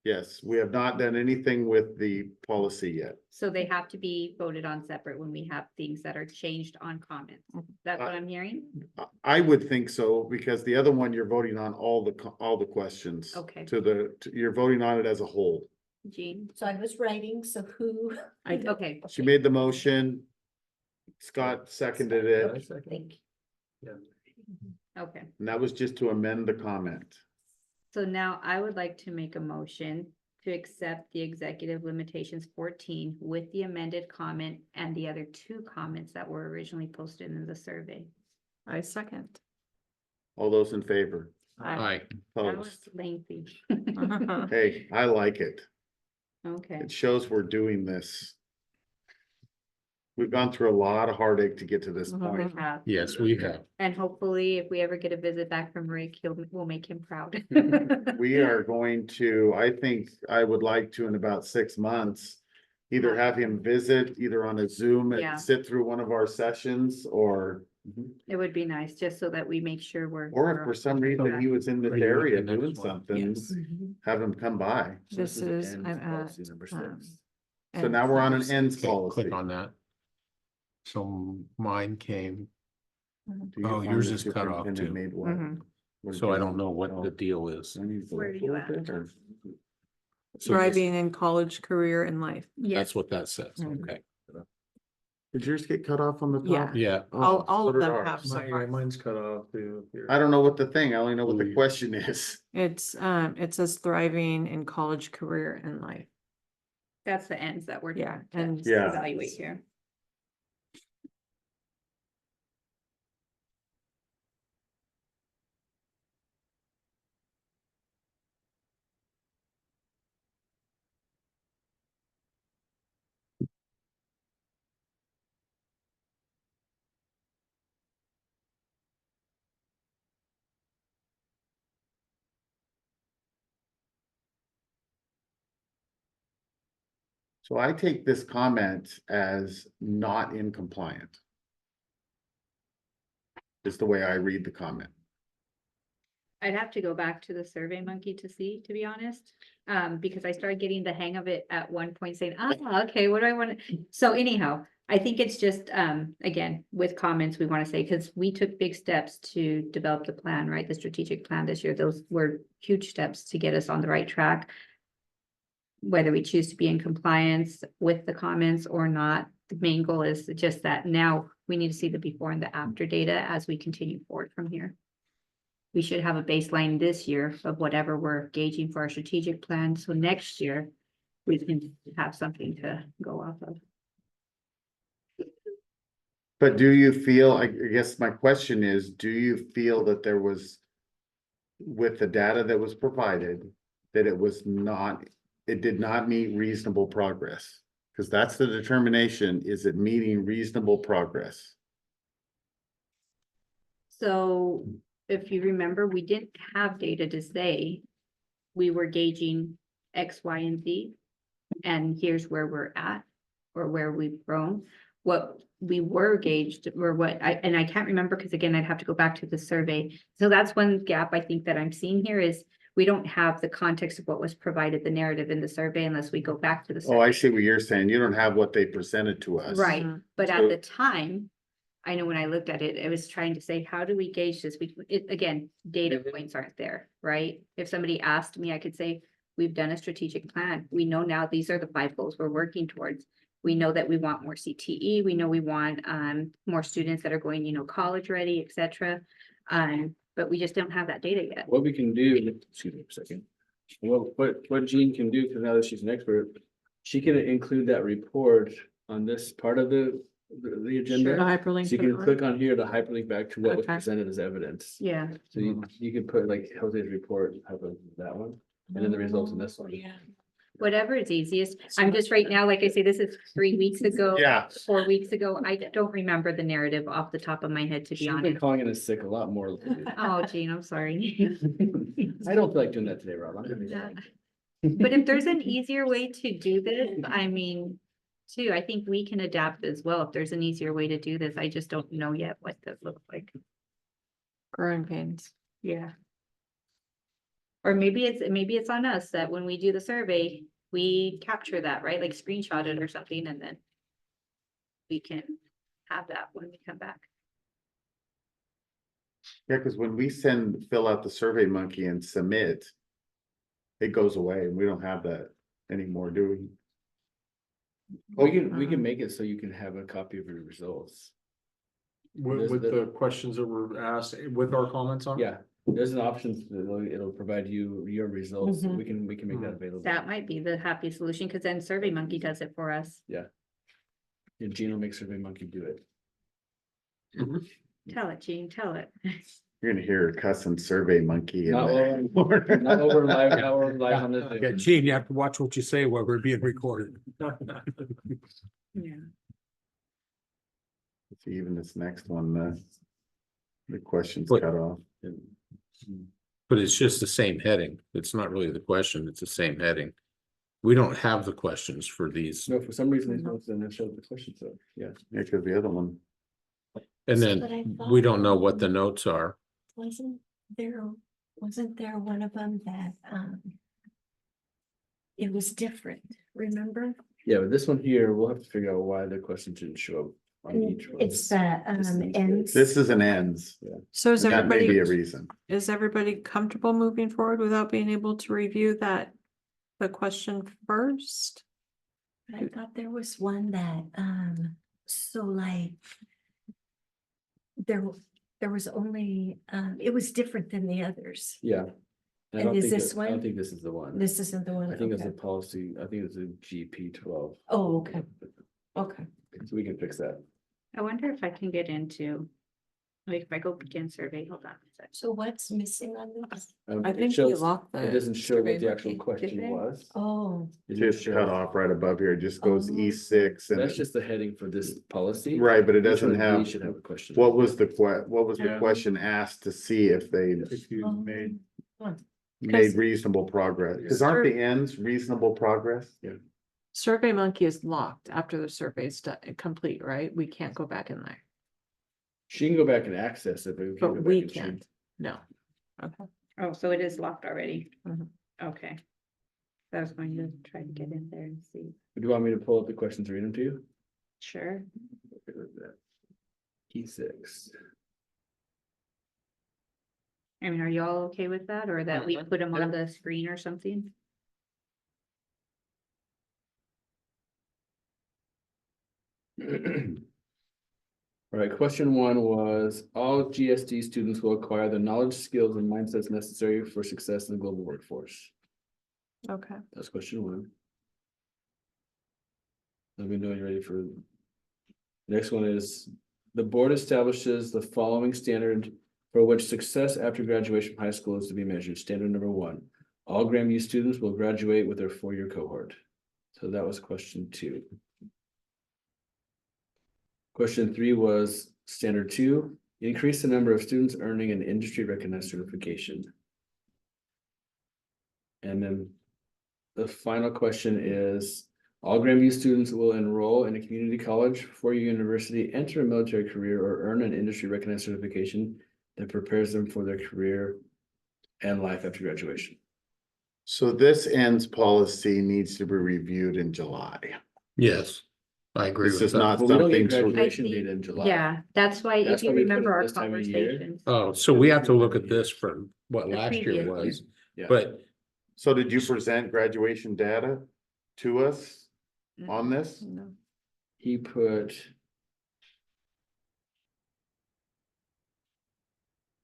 Yes, we have not done anything with the policy yet. so they have to be voted on separate when we have things that are changed on comments. That's what I'm hearing? I would think so, because the other one, you're voting on all the questions. Okay. You're voting on it as a whole. Jean? So I was writing, so who? Okay. She made the motion. Scott seconded it, Thank you. Okay, and that was just to amend the comment. so now I would like to make a motion to accept the executive limitations 14 with the amended comment and the other 2 comments that were originally posted in the survey. I second. All those in favor? Aye. That was Opposed? lengthy. Hey, I like it. Okay, It shows we're doing this. We've gone through a lot of heartache to get to this we point. have. Yes, we have. And hopefully, if we ever get a visit back from Rick, we'll make him proud. We are going to, I think I would like to, in about 6 months, either have him visit, either on a Zoom Yeah. and sit through one of our sessions, or It would be nice, just so that we make sure we're. if for some reason he was in this Are you area looking at doing this one? something, Yes. have him come by. This is, ends I'm policy at, number um, 6. So now we're on an ends Okay, policy. click on that. So mine came, Do you Oh, find yours the is cut off, superintendent too. made what? Mhm. What did so you I don't want? know what Oh, the deal is. do I need to Where are look you a little at? bit, or- So thriving in college, career and life. Yes, that's what that says. Mhm. Okay. Did yours get cut off on the Yeah. top? Yeah. Oh, All so of did them ours. have so far. Mine's cut off too. I don't know what the thing, I only know what the Ooh. question is. It's, it says thriving in college, career and life. that's the ends that we're. Yeah, to and- Yeah. Evaluate here. So I take this comment as not in compliant. Is the way I read the comment. I'd have to go back to the Survey Monkey to see, to be honest. Because I started getting the hang of it at one point saying, okay, what do I want to? So anyhow, I think it's just, again, with comments, we want to say, because we took big steps to develop the plan, right? The strategic plan this year, those were huge steps to get us on the right track. Whether we choose to be in compliance with the comments or not, the main goal is just that now we need to see the before and the after data as we continue forward from here. We should have a baseline this year of whatever we're gauging for our strategic plan, so next year we can have something to go off of. But do you feel, I guess my question is, do you feel that there was, with the data that was provided, that it did not meet reasonable progress? Because that's the determination, is it meeting reasonable progress? So if you remember, we didn't have data to say we were gauging X, Y, and Z. And here's where we're at or where we've grown. What we were gauged or I can't remember because again, I'd have to go back to the survey. So that's one gap I think that I'm seeing here is we don't have the context of what was provided, the narrative in the survey unless we go back to the survey. Oh, I see what you're saying. You don't have what they presented to us. Right, Mhm. but So- at the time, I know when I looked at it, I was trying to say, how do we gauge this? Again, data points aren't there, right? If somebody asked me, I could say, we've done a strategic plan. We know now these are the 5 goals we're working towards. We know that we want more CTE. We know we want more students that are going, college ready, et cetera. But we just don't have that data yet. What we can do, excuse me for a second. What Jean can do, because now that she's an expert, she can include that report on this part of the The agenda. hyperlink. So you can click on here to hyperlink back to what was Okay. presented as evidence. Yeah, So you could put like Jose's report, hyperlink to that one, and then the results in this one. Yeah. whatever is easiest. I'm just right now, like I say, this is 3 weeks ago. Yeah. 4 weeks ago. I don't remember the narrative off the top of my head, to be She's been honest. calling in a sick a lot more. lately. Oh, Gene, I'm sorry. I don't feel like doing that today, Rob. I'm gonna be Yeah. honest. But if there's an easier way to do this, I mean, too, I think we can adapt as well. If there's an easier way to do this, I just don't know yet what that looks like. Growing pains. Yeah. Or maybe it's on us that when we do the survey, we capture that, right? Like screenshot it or something, and then we can have that when we come back. Yeah, because when we fill out the Survey Monkey and submit, it goes away and we don't have that anymore, do we? We can make it so you can have a copy of your results. With the questions that were asked, with our comments on? Yeah, there's an option, it'll provide you your results. Mhm. We can make that available. That might be the happy solution, because then Survey Monkey does it for us. And Gene will make SurveyMonkey do it. Tell it, Gene, tell it. You're gonna hear a cussing Survey Monkey. in Not there. Not over live, not over live on this. Yeah, Gene, you have to watch what you say while we're being recorded. Yeah. See, even this next one, the question's But- cut off. But it's just the same heading. It's not really the question, it's the same heading. We don't have the questions for these. No, for some reason, these ones didn't show the questions, so, yeah. Yeah, because the other one, And But I then thought- we don't know what the notes are. Wasn't there one of them that, it was different, remember? Yeah, but this one here, we'll have to figure out why the question didn't show up on each one. It's the, This is- ends. this is an ends. So is That may be a everybody, reason. is everybody comfortable moving forward without being able to review the question first? I thought there was one that, so like. There was only, it was different than the others. Yeah. I And don't is think this I don't one? think this is the one. This isn't the one. I think it's a okay. policy, I think it's a GP 12. Oh, okay, okay. So we can fix that. I wonder if I can get into, like, if I go begin survey, hold on a sec. So what's missing on this? I It think we shows- locked the. It doesn't show what the Survey actual Monkey. question Did they? was. Oh, It Just shows- cut off right above here, it just goes Oh. E6 and, That's just the heading for this policy. right, but it Each doesn't one of have, these should have a question. what was the Yeah. question asked to see if they If you made, made reasonable progress? Because aren't the ends reasonable progress? Survey Monkey is locked after the survey is complete, right? We can't go back in there, She can go back and access it, but we can't. go but back we and change. can't. No. Okay. Oh, so it is locked already? Mhm. Okay. I was going to try to get in there and see. Do you want me to pull up the questions, and read them to you? Sure. Okay, look at that. E6. I mean, are y'all okay with that, or that we put them on the screen or something? All right, question one was, all GSD students will acquire the knowledge, skills, and mindsets necessary for success in the global workforce. Okay. That's question one. Let me know you're ready for. Next one is, the board establishes the following standard for which success after graduation from high school is to be measured. Standard number one, all Grandview students will graduate with their four-year cohort. So that was question two. Question three was standard two, increase the number of students earning an industry recognized certification. And then the final question is, all Grandview students will enroll in a community college, four-year university, enter a military career, or earn an industry recognized certification that prepares them for their career and life after graduation. So this ends policy needs to be reviewed in July. Yes, I agree This with is that. not But we don't get something. to- graduation I think- data in July. Yeah, that's why if That's you why we put remember it our this time of year. conversations. Oh, so we have to look at this for what The last year previous was, Yeah. but So did you present graduation data to us on this? No. He put,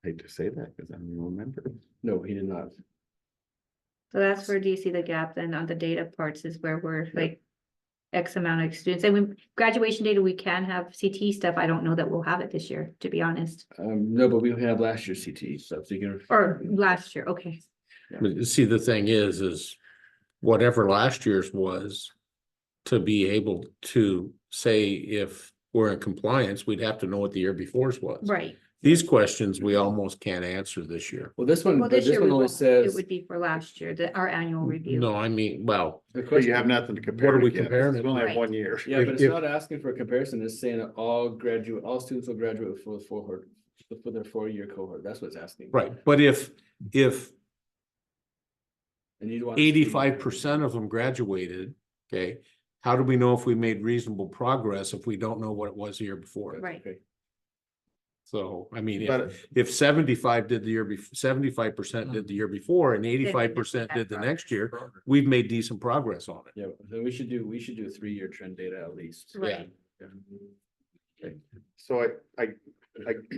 Hate to say that because I don't even remember. no, he did not. So that's where do you see the gap then on the data parts is where we're like X amount of students, and we graduation data, we can have CT stuff. I don't know that we'll have it this year, to be honest, No, but we have last year's CTE stuff, so you can. or last year, okay. but see, the thing is whatever last year's was, to be able to say if we're in compliance, we'd have to know what the year before's was. Right. These questions we almost can't answer this year. Well, this one, Well, but this this year one we only won't. It says. would be for last year, our annual review. No, I mean, well, The But you have question, nothing to compare. What are we it against. comparing it We only have Right. 1 year. yeah, but it's if- not asking for a comparison, it's saying that all students will graduate for their four-year cohort, that's what it's asking. right, but if And you'd want to see- 85% of them graduated, okay, how do we know if we made reasonable progress if we don't know what it was the year before? Right. Okay. So, I mean, But if 75 did the year before, 75% did the year before and 85% did the next year, we've made decent progress on it. Yeah, then we should do a three-year trend data at least. Right. so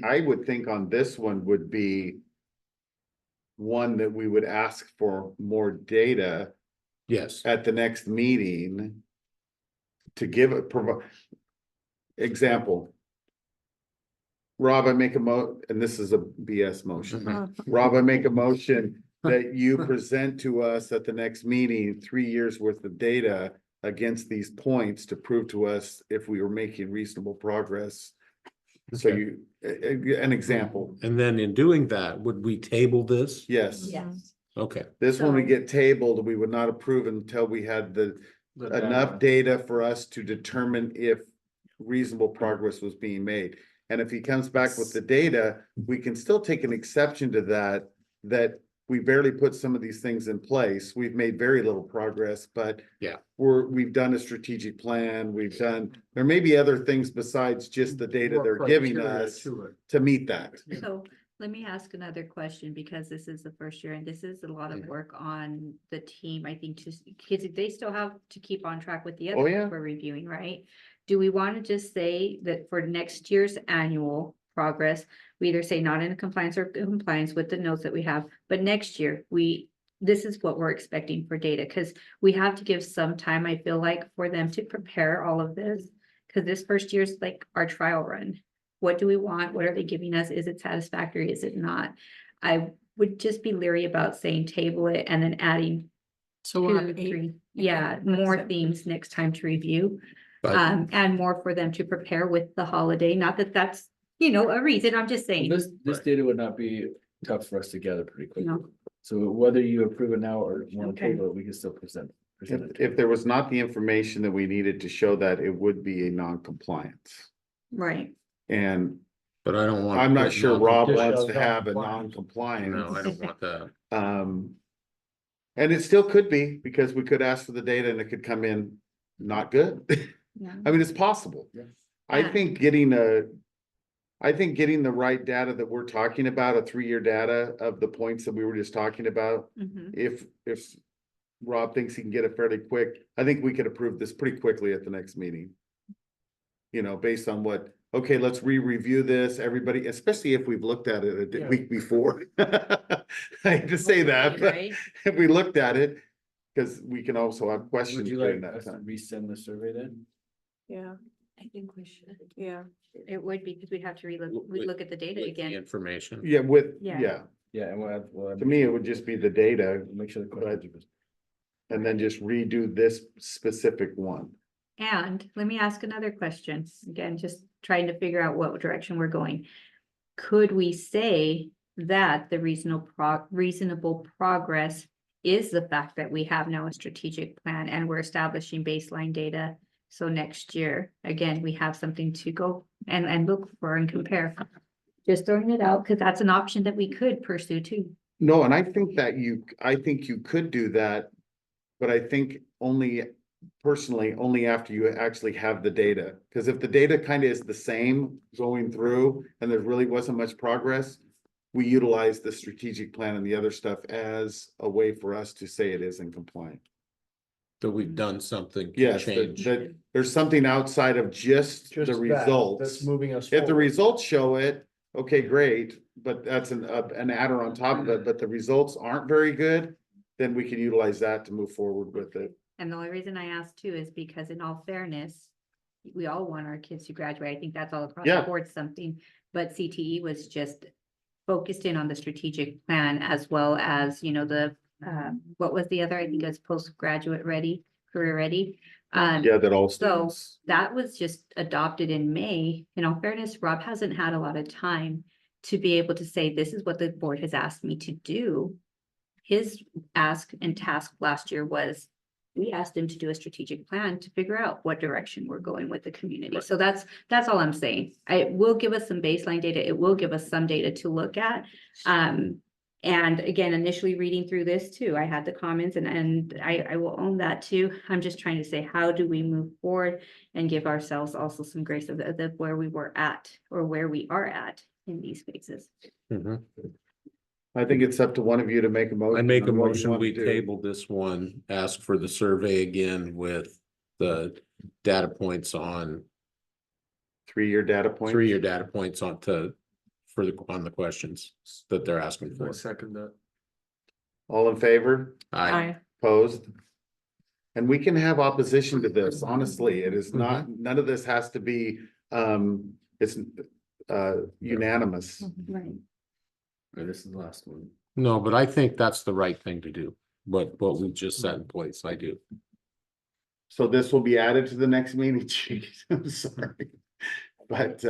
I would think on this one would be one that we would ask for more data Yes, at the next meeting to give a example. Rob, I make and this is a BS motion. Rob, I make a motion that you present to us at the next meeting, 3 years worth of data against these points to prove to us if we were making reasonable progress. So Okay. an example, and then in doing that, would we table this? yes. Yes. Okay, This one we So- get tabled, we would not approve until we had enough data for us to determine if reasonable progress was being made. And if he comes back with the data, we can still take an exception to that we barely put some of these things in place. We've made very little progress, but Yeah. we've done a strategic plan. There may be other things besides just the data they're giving us to meet that. So let me ask another question, because this is the first year and this is a lot of work on the team, I think, just because they still have to keep on track with the Oh, other yeah. we're reviewing, right? Do we want to just say that for next year's annual progress, we either say not in compliance or compliance with the notes that we have, but next year, this is what we're expecting for data, because we have to give some time, I feel like, for them to prepare all of this. Because this first year's like our trial run. What do we want? What are they giving us? Is it satisfactory? Is it not? I would just be leery about saying table it and then adding So we'll have 2, 8. 3, yeah, more Seven. themes next time to review. but And more for them to prepare with the holiday, not that that's, a reason, I'm just saying. This Right. data would not be tough for us to gather pretty quickly. No. So whether you approve it now or want to Okay. table it, we can still present it. If there was not the information that we needed to show that, it would be a non-compliance. Right, And but I don't want. I'm not sure Rob Just wants show to have a non-compliance. No, non-compliance. I don't want that. And it still could be, because we could ask for the data and it could come in not good. yeah. I mean, it's possible. Yeah. I Yeah. think getting the right data that we're talking about, a 3-year data of the points that we were just talking about, Mhm. if Rob thinks he can get it fairly quick, I think we could approve this pretty quickly at the next meeting. you know, based on what, okay, let's re-review this, everybody, especially if we've looked at it a Yeah. week before. I hate to say that, but Right? if we looked at it, because we can also have Would questions you during like that us to time. resend the survey then? Yeah, I think we should. yeah. It would be, because we'd have to we'd look at the data With the again. information. Yeah, with, Yeah. yeah, Yeah, and we'll to me, it would just be the data make sure the but- questions. and then just redo this specific one. And let me ask another question, again, just trying to figure out what direction we're going. Could we say that the reasonable progress is the fact that we have now a strategic plan and we're establishing baseline data? So next year, again, we have something to go and look for and compare. Just throwing it out, because that's an option that we could pursue too. No, and I think that I think you could do that, but I think personally, only after you actually have the data. Because if the data kind of is the same going through and there really wasn't much progress, we utilize the strategic plan and the other stuff as a way for us to say it isn't compliant. That we've done something to Yes, change. that there's something outside of just the results. That's moving us If the forward. results show it, okay, great, but that's an adder on top of it, but the results aren't very good, then we can utilize that to move forward with it. And the only reason I asked too is because in all fairness, we all want our kids to graduate. I think that's all across Yeah. the board something, but CTE was just focused in on the strategic plan as well as, you know, the, what was the other? I think it was postgraduate ready, career ready. Yeah, that all So students. that was just adopted in May. In all fairness, Rob hasn't had a lot of time to be able to say, this is what the board has asked me to do. His ask and task last year was, we asked him to do a strategic plan to figure out what direction we're going with the community. So that's all I'm saying. It will give us some baseline data. It will give us some data to look at. And again, initially reading through this too, I had the comments and I will own that too. I'm just trying to say, how do we move forward and give ourselves also some grace of where we were at or where we are at in these phases. Mhm. I think it's up to one of you to make a motion. I make a on what you motion, want to we do. table this one, ask for the survey again with the data points on, 3-year data point. 3-year data points on on the questions that they're asking I for. second that. All in favor? I, Opposed? And we can have opposition to this, honestly, it is not, none of this has to be, it's unanimous. Right. This is the last one. no, but I think that's the right thing to do, what we just set in place, I do. So this will be added to the next meeting, Jeez, I'm sorry. But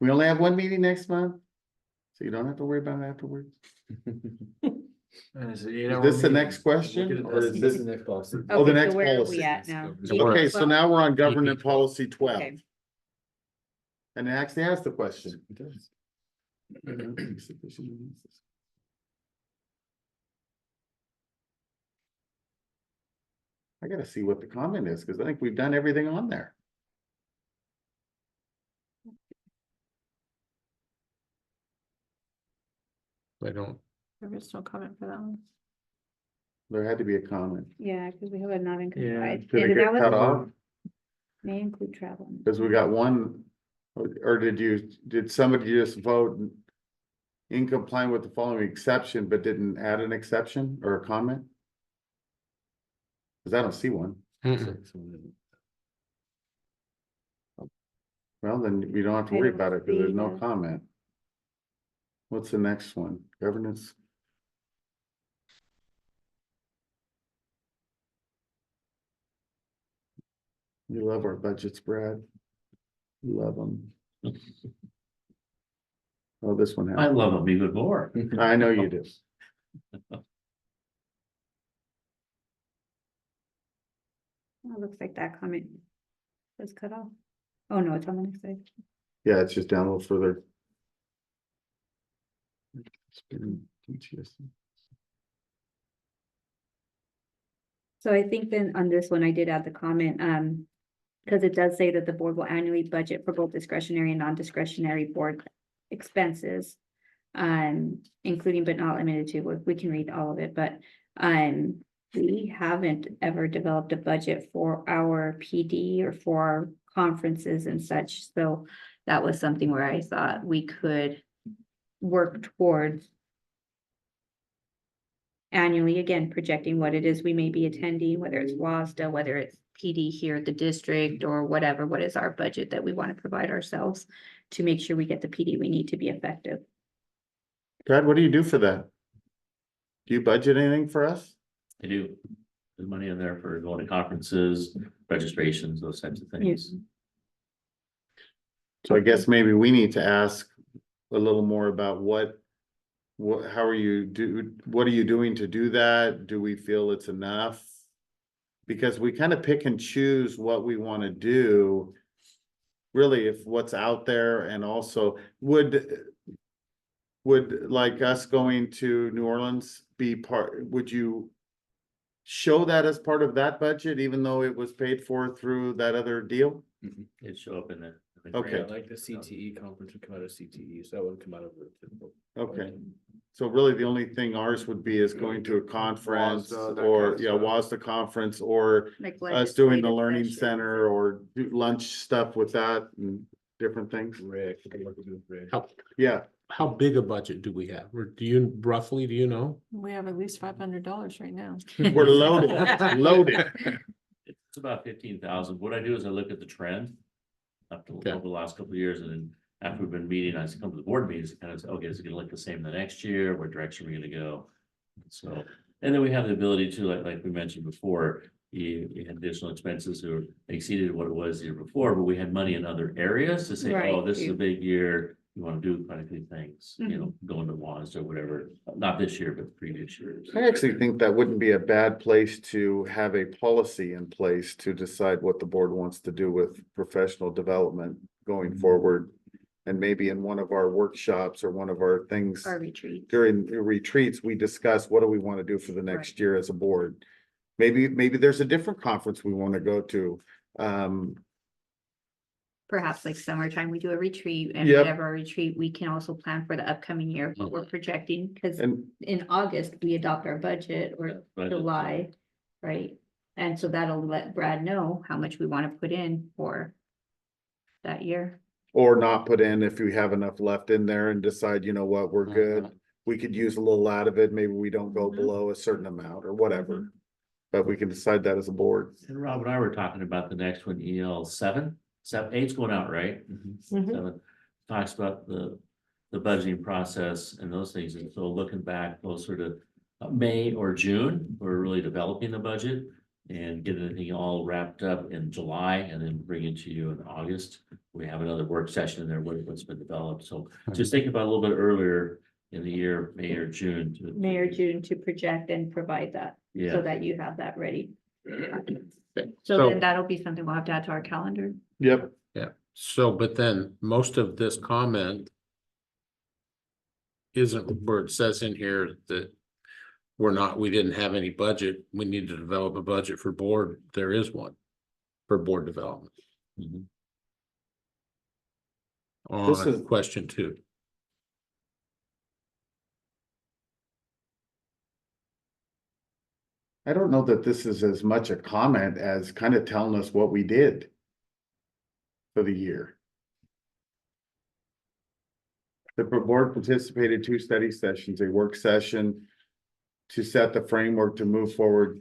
we only have one meeting next month, so you don't have to worry about it afterwards. And it's an Is 8-hour this the meeting. next question, or is This this? is the next policy. Oh, the Okay, so next where are we policy. at now? Okay, so now we're on government PP12. policy 12, Okay. and it actually asks the question. It does. I gotta see what the comment is, because I think we've done everything on there. I don't, There was no comment for that one. There had to be a comment. Yeah, because we have a not in. Yeah. Did it get cut off? May include travel. Because we got one, or did somebody just vote in compliance with the following exception, but didn't add an exception or a comment? Because I don't see one. Well, then we don't have to I worry don't about it because there's see no the- comment. What's the next one? Governance? We love our budgets, Brad. We love them. Oh, this one. I has- love them even more. I know you do. It looks like that comment was cut off. Oh, no, it's on the next side. Yeah, it's just down a little further. So I think then on this one, I did add the comment, because it does say that the board will annually budget for both discretionary and non-discretionary board expenses. Including but not limited to, we can read all of it, but, we haven't ever developed a budget for our PD or for our conferences and such. So that was something where I thought we could work towards annually, again, projecting what it is we may be attending, whether it's WASDA, whether it's PD here at the district or whatever, what is our budget that we want to provide ourselves to make sure we get the PD we need to be effective. Brad, what do you do for that? Do you budget anything for us? I do. There's money in there for going to conferences, registrations, those types of things. So I guess maybe we need to ask a little more about what, how are you what are you doing to do that? Do we feel it's enough? Because we kind of pick and choose what we want to do. Really, if what's out there, and also would like us going to New Orleans be part, would you show that as part of that budget, even though it was paid for through that other deal? It'd show up in the. Okay. Yeah, like the CTE conference would come out of CTE, so that would come out of the typical. Okay, so really the only thing ours would be is going to a conference WASDA, that or, kind of yeah, stuff. WASDA conference, or Like us doing the legislative learning sessions. center or do lunch stuff with that and different things. Rick, I can work with Rick. Yeah, How big a budget do we have? Or do you know? We have at least $500 right now. we're loaded, loaded. It's about 15,000. What I do is I look at the trend. Up to Okay. over the last couple of years, and then after we've been meeting, I come to the board meetings, and kind of say, okay, is it gonna look the same the next year? What direction are we gonna go? So, and then we have the ability to, like we mentioned before, you had additional expenses that exceeded what it was the year before, but we had money in other areas to say, Right, oh, this is a too. big year. You want to do quite a few things, you know, going to WASD or whatever, not this year, but previous years. I actually think that wouldn't be a bad place to have a policy in place to decide what the board wants to do with professional development going forward. And maybe in one of our workshops or one of our things Our retreat. during retreats, we discuss what do we want to do for the next year as a board. Maybe there's a different conference we want to go to. Perhaps like summertime, we do a retreat, and Yep. whatever our retreat, we can also plan for the upcoming year, what we're projecting, because And in August, we adopt our budget, or Budget. July, right? And so that'll let Brad know how much we want to put in for that year. or not put in if we have enough left in there and decide, you know what, we're good. We could use a little out of it. Maybe we don't go Mhm. below a certain amount or whatever. But we can decide that as a board. And Rob and I were talking about the next one, EL 8's going out, right? Mhm. 7 talks about the budgeting process and those things, and so looking back closer to May or June, we're really developing the budget and getting everything all wrapped up in July, and then bring it to you in August. We have another work session in there, what's been developed, so just think about a little bit earlier in the year, May or June. May or June to project and provide that, so Yeah, that you have that ready. So So, then that'll be something we'll have to add to our calendar. Yep. yeah, so, but then most of this comment isn't where it says in here that we didn't have any budget. We need to develop a budget for board. There is one for board development. Mhm. This On is- question 2. I don't know that this is as much a comment as kind of telling us what we did for the year. The board participated 2 study sessions, a work session to set the framework to move forward.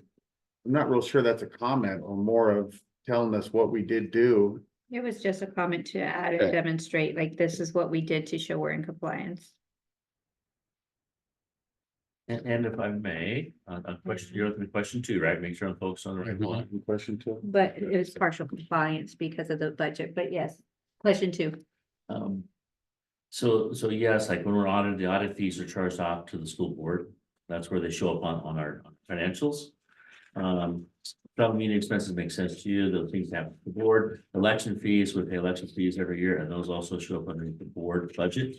I'm not real sure that's a comment, or more of telling us what we did do. It was just a comment to add and Okay. demonstrate, like, this is what we did to show we're in compliance. and if I may, on question, you're looking at question 2, right? Make sure I'm focused on the right one. Question 2? But it was partial compliance because of the budget, but yes, question 2. So yes, like when we're audited, the audit fees are charged off to the school board. That's where they show up on our financials. Travel meeting expenses make sense to you, those things happen to the board. Election fees, we pay election fees every year, and those also show up underneath the board budget.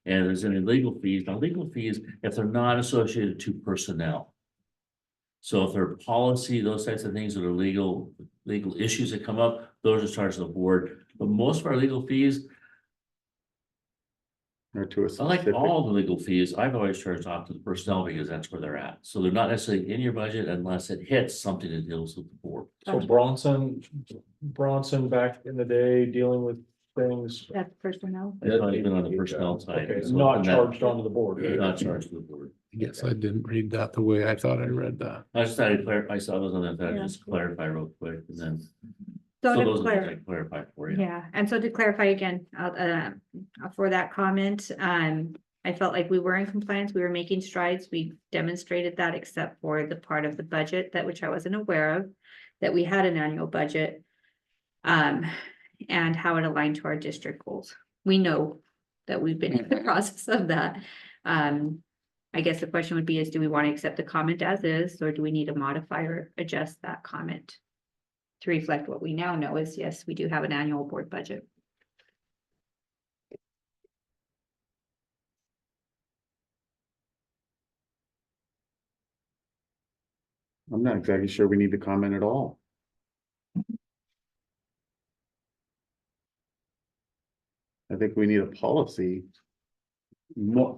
And there's any legal fees. Now, legal fees, if they're not associated to personnel. So if they're policy, those types of things that are legal issues that come up, those are charged to the board. But most of our legal fees, Or to a I like specific. all the legal fees. I've always charged off to the personnel because that's where they're at. So they're not necessarily in your budget unless it hits something that deals with the board. So Bronson back in the day dealing with things. That's personnel. It's not even on the personnel side. Okay, It's not something that- charged onto the board. Not charged to the board. Yes, I didn't read that the way I thought I read that. I just thought I'd clarify, I saw those on that, I Yeah. just clarify real quick and then. So So to those are clarify. things I clarified for you. Yeah, and so to clarify again, for that comment, I felt like we were in compliance, we were making strides, we demonstrated that except for the part of the budget that which I wasn't aware of, that we had an annual budget. And how it aligned to our district goals. We know that we've been in the process of that. I guess the question would be is, do we want to accept the comment as is, or do we need to modify or adjust that comment? To reflect what we now know is, yes, we do have an annual board budget. I'm not exactly sure we need to comment at all. I think we need a policy.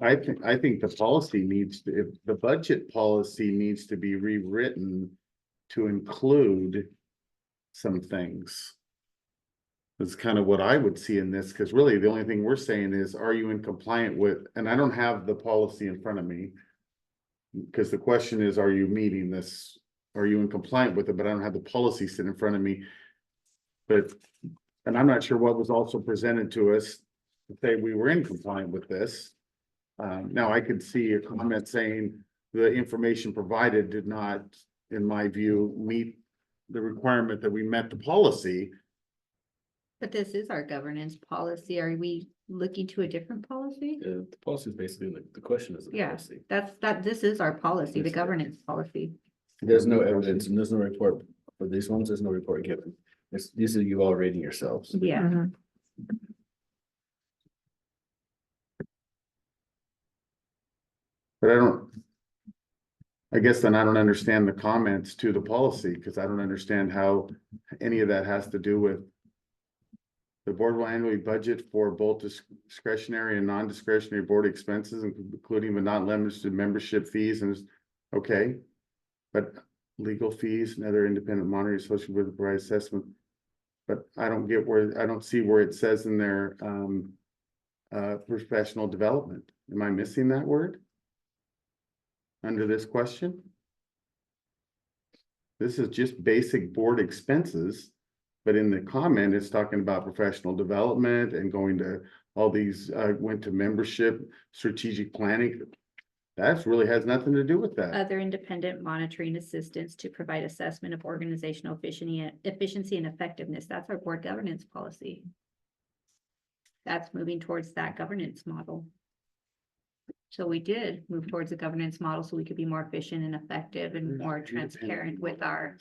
I think the policy needs to, if the budget policy needs to be rewritten to include some things. That's kind of what I would see in this, because really the only thing we're saying is, are you in compliant with, and I don't have the policy in front of me. Because the question is, are you meeting this? Are you in compliant with it? But I don't have the policy sitting in front of me. But, and I'm not sure what was also presented to us to say we were in compliant with this. Now I could see a comment saying the information provided did not, in my view, meet the requirement that we met the policy. But this is our governance policy. Are we looking to a different policy? The policy is basically, the question is the Yeah, policy. this is our policy, the Yes. governance policy. There's no evidence and there's no report for these ones. There's no report given. These are you all rating yourselves. Yeah. Mhm. But I guess then I don't understand the comments to the policy, because I don't understand how any of that has to do with. The board will annually budget for both discretionary and non-discretionary board expenses, including but not limited to membership fees and, okay. But legal fees and other independent monitoring associated with the price assessment. But I don't see where it says in there, professional development. Am I missing that word? Under this question? This is just basic board expenses, but in the comment, it's talking about professional development and going to all these, went to membership, strategic planning. That really has nothing to do with that. Other independent monitoring assistance to provide assessment of organizational efficiency and effectiveness. That's our board governance policy. That's moving towards that governance model. So we did move towards a governance model so we could be more efficient and effective and more transparent with our.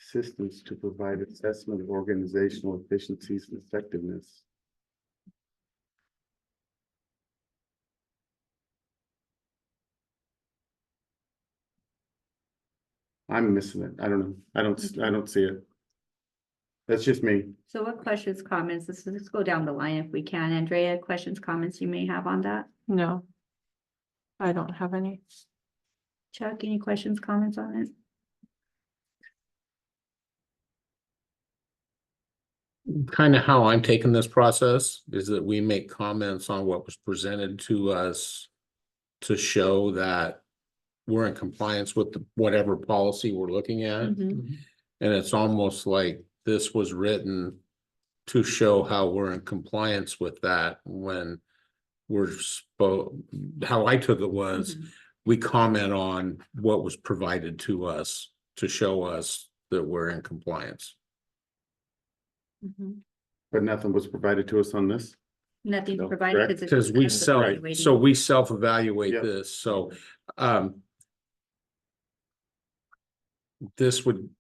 Assistance to provide assessment of organizational efficiencies and effectiveness. I'm missing it. I don't know. I don't see it. That's just me. So what questions, comments? Let's go down the line if we can. Andrea, questions, comments you may have on that? No. I don't have any. Chuck, any questions, comments on it? Kind of how I'm taking this process is that we make comments on what was presented to us to show that we're in compliance with whatever policy we're looking at. Mhm. And it's almost like this was written to show how we're in compliance with that when how I took it was, Mhm. we comment on what was provided to us to show us that we're in compliance. Mhm. But nothing was provided to us on this. Nothing No, provided correct. because it's. Because we evaluating. self-evaluate Yep. this, so, this could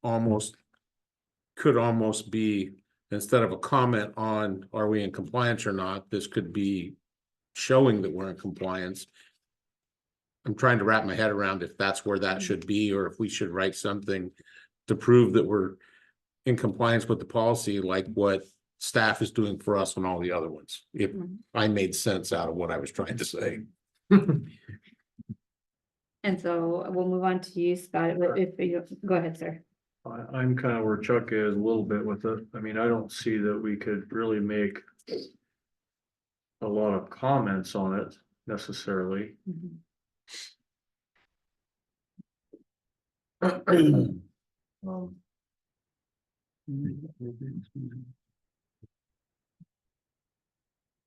almost be, instead of a comment on, are we in compliance or not, this could be showing that we're in compliance. I'm trying to wrap my head around if that's where that should be, or if we should write something to prove that we're in compliance with the policy, like what staff is doing for us on all the other ones. If Mhm. I made sense out of what I was trying to say. And so we'll move on to you, Scott, if you, go ahead, sir. I'm kind of where Chuck is a little bit with it. I mean, I don't see that we could really make a lot of comments on it necessarily. Um,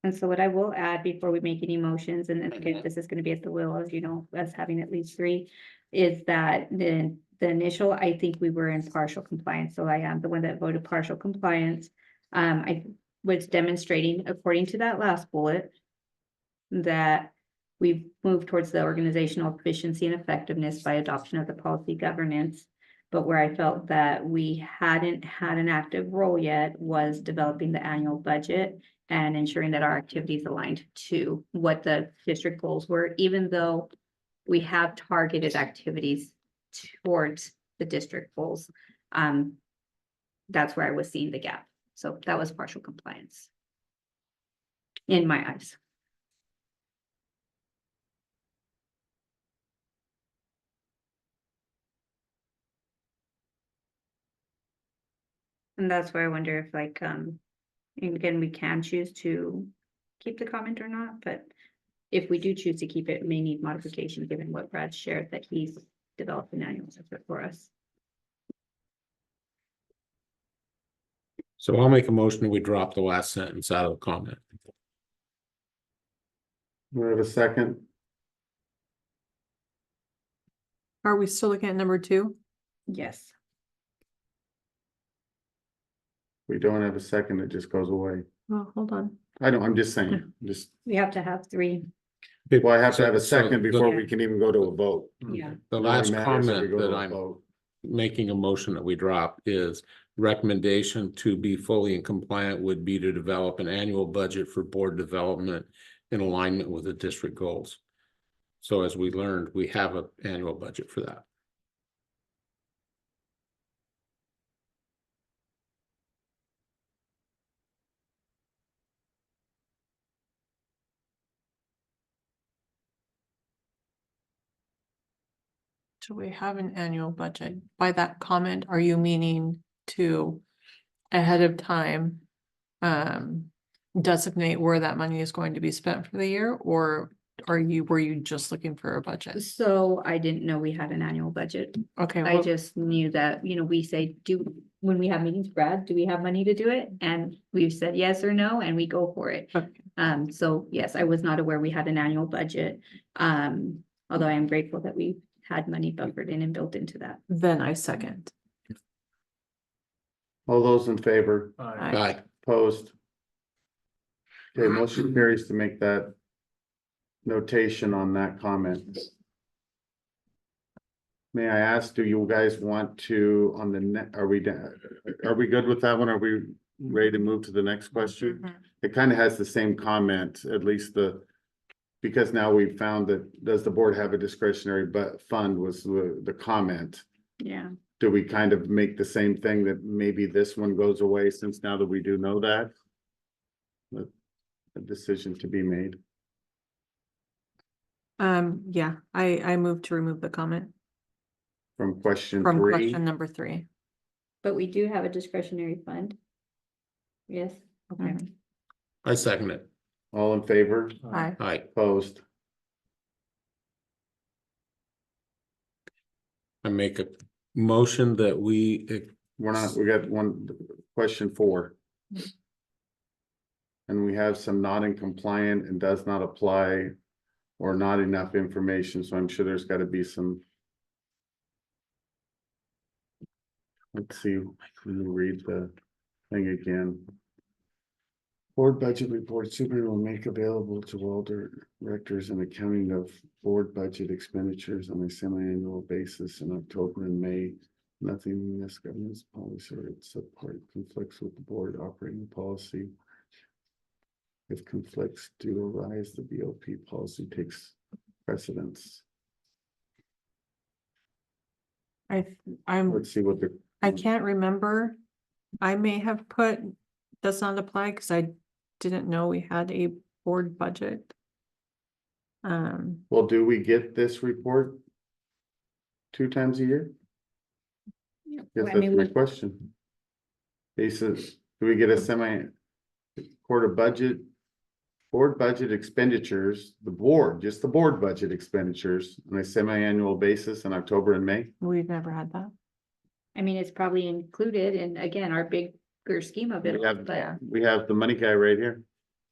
And so what I will add before we make any motions, and then again, this is gonna be at the will of, you know, us having at least three, is that the initial, I think we were in partial compliance, so I am the one that voted partial compliance. I was demonstrating, according to that last bullet, that we've moved towards the organizational efficiency and effectiveness by adoption of the policy governance. But where I felt that we hadn't had an active role yet was developing the annual budget and ensuring that our activities aligned to what the district goals were, even though we have targeted activities towards the district goals. That's where I was seeing the gap. So that was partial compliance in my eyes. And that's where I wonder if like, and again, we can choose to keep the comment or not, but if we do choose to keep it, it may need modification given what Brad shared that he's developed an annual budget for us. So I'll make a motion that we drop the last sentence out of the comment. We have a second. Are we still looking at number 2? Yes. We don't have a second, it just goes away. Oh, hold on. I don't, I'm just saying, just, We have to have three. well, I have to have a So second the- before we can even go to a vote. Yeah. The It last only matters if we comment go to that a I'm vote. making a motion that we drop is recommendation to be fully in compliant would be to develop an annual budget for board development in alignment with the district goals. So as we learned, we have an annual budget for that. So we have an annual budget. By that comment, are you meaning to ahead of time designate where that money is going to be spent for the year, or were you just looking for a budget? So I didn't know we had an annual budget. Okay, I well, just knew that, you know, we say, when we have meetings, Brad, do we have money to do it? And we've said yes or no, and we go for it. okay. So yes, I was not aware we had an annual budget. Although I am grateful that we had money buffered in and built into that. Then I second. All those in favor, Aye. Aye. opposed? Okay, motion carries to make that notation on that comment. May I ask, do you guys want to, on the net, are we good with that one? Are we ready to move to the next question? Mhm. It kind of has the same comment, at least because now we've found that, does the board have a discretionary fund was the comment. Yeah. Do we kind of make the same thing that maybe this one goes away since now that we do know that? A decision to be made. Yeah, I move to remove the comment From question from 3. question number 3. But we do have a discretionary fund. Yes, okay. I second it. All in favor? Aye. Aye. Opposed? I make a motion that we We got one, question 4. And we have some not in compliant and does not apply or not enough information, so I'm sure there's gotta be some. Let's see, let me read the thing again. Board budget report, super will make available to all directors an accounting of board budget expenditures on a semi-annual basis in October and May. Nothing in this governance policy or its support conflicts with the board operating policy. If conflicts do arise, the BOP policy takes precedence. I'm Let's see what I can't remember. I may have put does not apply because I didn't know we had a board budget. Well, do we get this report 2 times a year? Guess Well, I that's mean, my we- question. Basis, do we get a quarter budget? Board budget expenditures, the board, just the board budget expenditures on a semi-annual basis in October and May? We've never had that. I mean, it's probably included in, again, our bigger scheme of it, We have, but we have the money guy right here.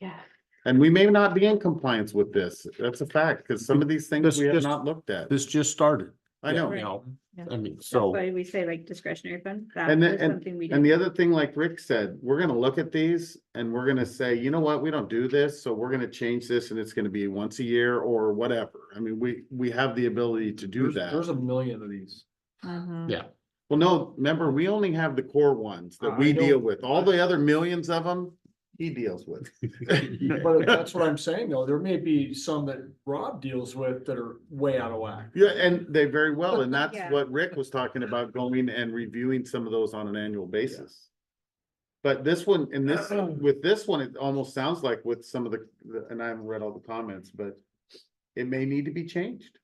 yeah. And we may not be in compliance with this. That's a fact, because some of these things This we have just- not looked at. This just started. I know. You know, Yeah. I mean, That's so, why we say like discretionary fund. That And was then, something we and the did. other thing, like Rick said, we're gonna look at these and we're gonna say, you know what, we don't do this, so we're gonna change this and it's gonna be once a year or whatever. I mean, we have the ability to do There's that. a million of these. Mhm. yeah, Well, no, remember, we only have the core ones that I we know. deal with. All the other millions of them, he deals with. But that's what I'm saying, though. There may be some that Rob deals with that are way out of whack. Yeah, and they very well, and that's Yeah. what Rick was talking about, going and reviewing some of those on an annual basis. But this one, in this, with this one, it almost sounds like with some of the, and I haven't read all the comments, but it may need to be changed.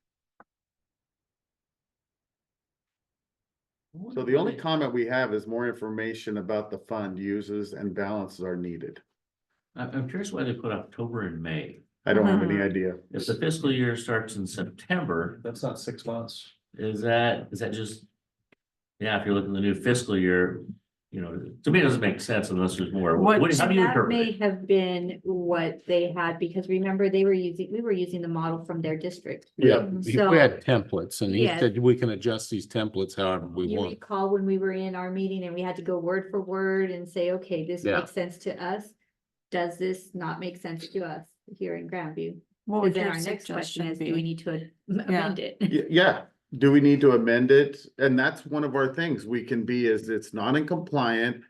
So the only comment we have is more information about the fund uses and balances are needed. I'm curious why they put October and May. I don't have any idea. If the fiscal year starts in September, That's not 6 months. is that just? Yeah, if you're looking at the new fiscal year, you know, to me, it doesn't make sense unless there's more. What- How do you That interpret may it? have been what they had, because remember, we were using the model from their district. Yeah. we So- had templates and he Yes. said we can adjust these templates however we You want. recall when we were in our meeting and we had to go word for word and say, okay, this Yeah. makes sense to us. Does this not make sense to us here in Grandview? What And would then your our next question suggestion is, do we be? need to amend it? Yeah, do we need to amend it? And that's one of our things. We can be as it's not in compliant.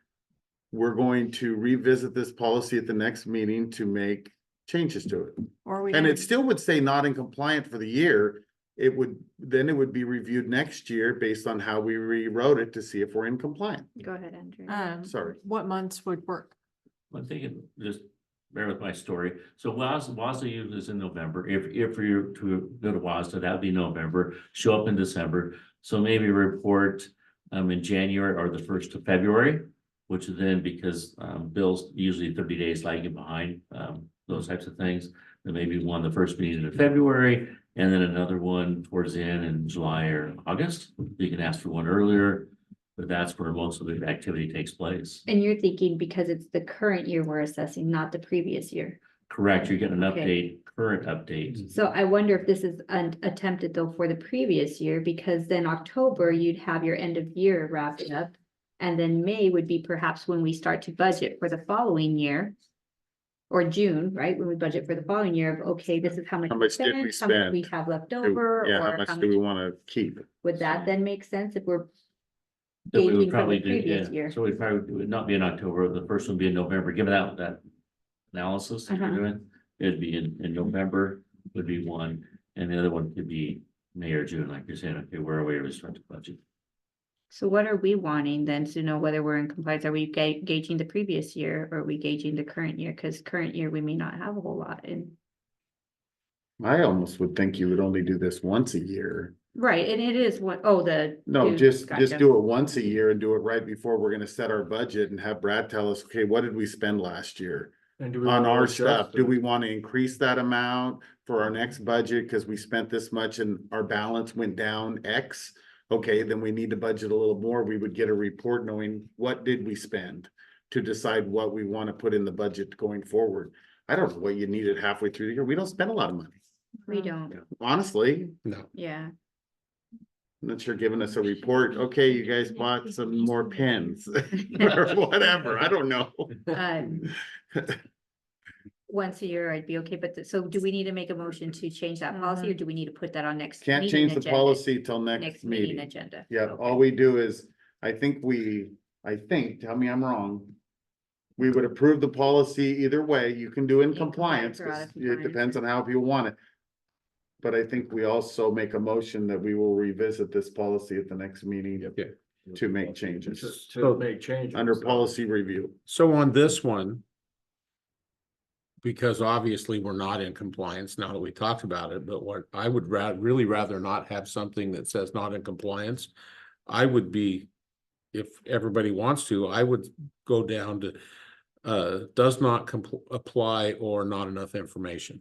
We're going to revisit this policy at the next meeting to make changes to it. Or we And can- it still would say not in compliant for the year. It would be reviewed next year based on how we rewrote it to see if we're in compliant. Go ahead, Andrew. Sorry. What months would work? One thing, just bear with my story. So WASDA usually is in November. If you're to go to WASDA, that would be November, show up in December. So maybe report in January or the 1st of February, which is then because bills usually 30 days lagging behind, those types of things. Then maybe one, the first meeting in February, and then another one towards the end in July or August. You can ask for one earlier, but that's where most of the activity takes place. And you're thinking because it's the current year we're assessing, not the previous year. Correct, you're getting an Okay. update, current update. So I wonder if this is attempted though for the previous year, because then October, you'd have your end of year wrapped up. And then May would be perhaps when we start to budget for the following year. Or June, right, when we budget for the following year of, okay, this is how much. How much did we spent, how much we spend? have left over, Yeah, how or much how do we much, want to keep? would that then make sense if we're That we gauging would from probably the do, previous yeah, year? so we'd probably, it would not be in October, the first one would be in November, given that analysis that you're Uh-huh. doing. It'd be in November would be one, and the other one could be May or June, like you're saying, okay, where are we to start the budget? So what are we wanting then to know whether we're in compliance? Are we gauging the previous year or are we gauging the current year? Because current year, we may not have a whole lot in. I almost would think you would only do this once a year. Right, and it is what, oh, No, just gotcha. do it once a year and do it right before we're gonna set our budget and have Brad tell us, okay, what did we spend last year? And do we On wanna our adjust stuff, do it? we want to increase that amount for our next budget? Cause we spent this much and our balance went down X. Okay, then we need to budget a little more. We would get a report knowing what did we spend to decide what we want to put in the budget going forward. I don't know what you needed halfway through the year. We don't spend a lot of money, We don't, honestly. No, yeah. Unless you're giving us a report, okay, you guys bought some more pens or whatever. I don't know. Um, Once a year, I'd be okay, but so do we need to make a motion to change that policy or do we need to put that on next? Can't meeting change the agenda? policy till next Next meeting meeting. agenda. Yeah, Okay. all we do is, I think, tell me I'm wrong. We would approve the policy either way. You can do in In compliance compliance, or out of 'cause it compliance. depends on how people want it. But I think we also make a motion that we will revisit this policy at the next meeting. okay, to make changes To make changes. under policy review. So on this one, because obviously we're not in compliance now that we talked about it, but what I would really rather not have something that says not in compliance. I would be, if everybody wants to, I would go down to does not apply or not enough information.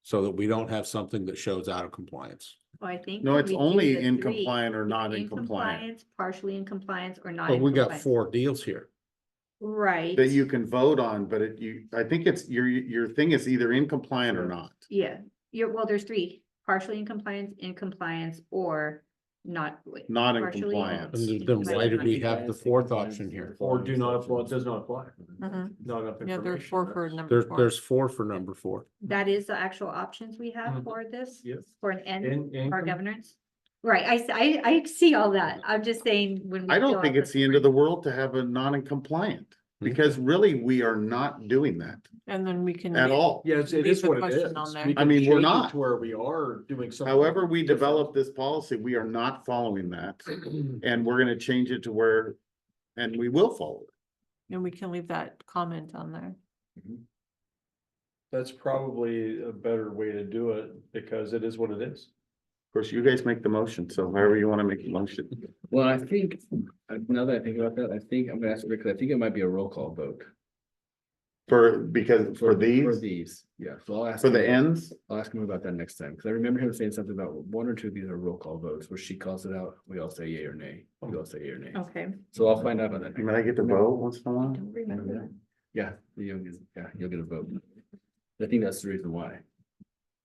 So that we don't have something that shows out of compliance. Well, I think. No, it's we do only the in three. compliant or not in compliant. compliance, Partially in compliance or not. But in we got compliance. 4 deals here. Right. That you can vote on, but I think it's, your thing is either in compliant or not. Yeah, well, there's 3, partially in compliance, or not. Not in partially compliance. And then why do we have the 4th option here? Or do not apply, does not apply. Mhm. Not enough Yeah, there's information. 4 for number 4. There's 4 for number 4. That is the actual options we have Mhm. for this, Yes. for an end, In our governance. Right, I see all that. I'm just saying when. we I fill don't think out it's the end of the world to have a non in compliant, because really we are not doing that And then we can. at all. Yes, it Leave is the what it question is. on there. We I can mean, we're change it not. to where we are doing something. However, we different. develop this policy, we are not following that, and we're gonna change it to where, and we will follow it. And we can leave that comment on there. That's probably a better way to do it, because it is what it is. Of course, you guys make the motion, so however you wanna make the motion. Well, I think, now that I think about that, I think I'm gonna ask Rick, 'cause I think it might be a roll call vote. Because for For these, these, yeah, so I'll ask. for him the about- ends, I'll ask him about that next time, because I remember him saying something about 1 or 2 of these are roll call votes, where she calls it out, we all say yay or nay, we all say yay or nay. Okay. So I'll find out on that. you mean I get to vote once in a while? Don't remember that. Yeah, you'll get a vote. I think that's the reason why.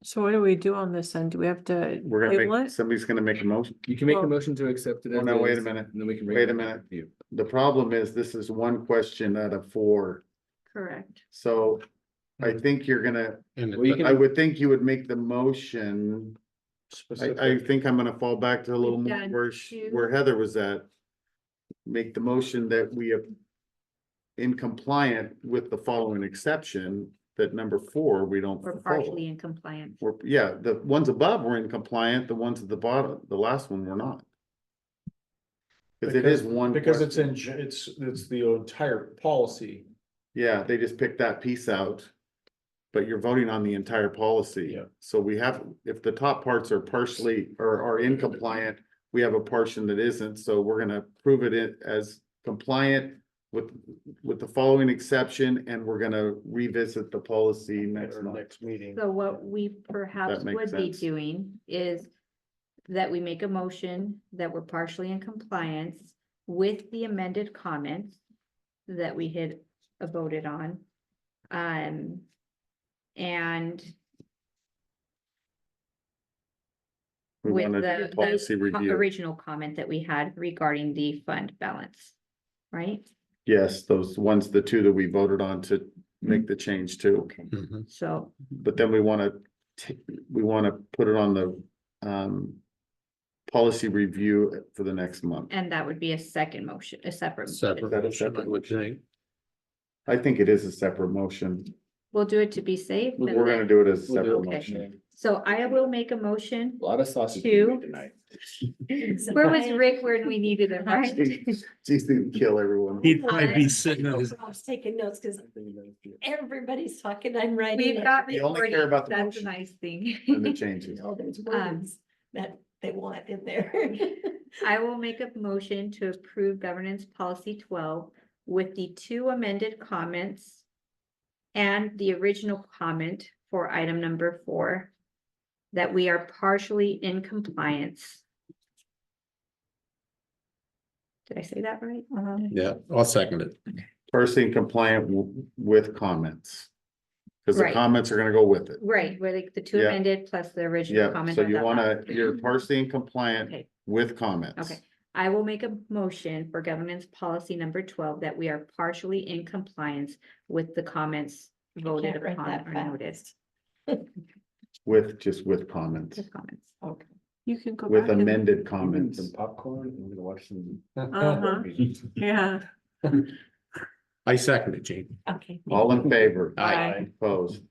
So what do we do on this end? Do we have to We're gonna table make, it? somebody's gonna make a motion. You can make a Well- motion to accept it. Well, as now, wait a is, minute. And then we can. bring Wait it a back minute. to you. The problem is, this is 1 question out of 4, Correct. so I think you're gonna, And Well, you can- I would think you would make the motion. I Specific. think I'm gonna fall back to a little We've more done where, 2. where Heather was at. Make the motion that we have in compliant with the following exception, that number 4, we don't Or follow. partially in compliance. Yeah, the ones above were in compliant, the ones at the bottom, the last one were not. Cause it is one. Because it's question. it's the entire policy. Yeah, they just picked that piece out. But you're voting on the entire policy. Yeah. So we have, if the top parts are partially or are in compliant, we have a portion that isn't, so we're gonna prove it as compliant. With the following exception, and we're gonna revisit the policy next month. Next meeting. So what we perhaps That makes would be sense. doing is that we make a motion that we're partially in compliance with the amended comments that we had voted on. And We with wanna do the policy review. original comment that we had regarding the fund balance, right? Yes, those ones, the 2 that we voted on to make the change to, Okay, Mhm. so, but then we wanna put it on the policy review for the next month. and that would be a second motion, a separate. motion. Separate, that a motion, I separate would think. I think it is a separate motion. We'll do it to be safe. and We're gonna then- do it as a We'll do separate it. Okay. motion. So I will make a motion. A lot of sausage 2. tonight. Where was Rick when we needed him, right? She's gonna kill everyone. He'd probably be sitting at his. I was taking notes because everybody's talking, I'm writing. We've got You only care recording, about the that's a motion. nice thing. And the changes. Oh, there's words that they want in there. I will make a motion to approve governance policy 12 with the 2 amended comments and the original comment for item number 4, that we are partially in compliance. Did I say that right? Yeah, I'll second it. Person compliant with comments. Cause the Right. comments are gonna go with it. Right, where like the 2 Yeah. amended plus the original Yeah, comment. so on you that wanna, last. you're partially in compliant Okay. with comments. Okay, I will make a motion for governance policy number 12 that we are partially in compliance with the comments voted can't write upon that or fast. noticed. With comments, With comments. Okay. You can go with back and, amended Some comments. popcorn, I'm gonna watch some. Uh-huh. yeah, I second it, Gene. Okay. All in favor? Aye. Opposed?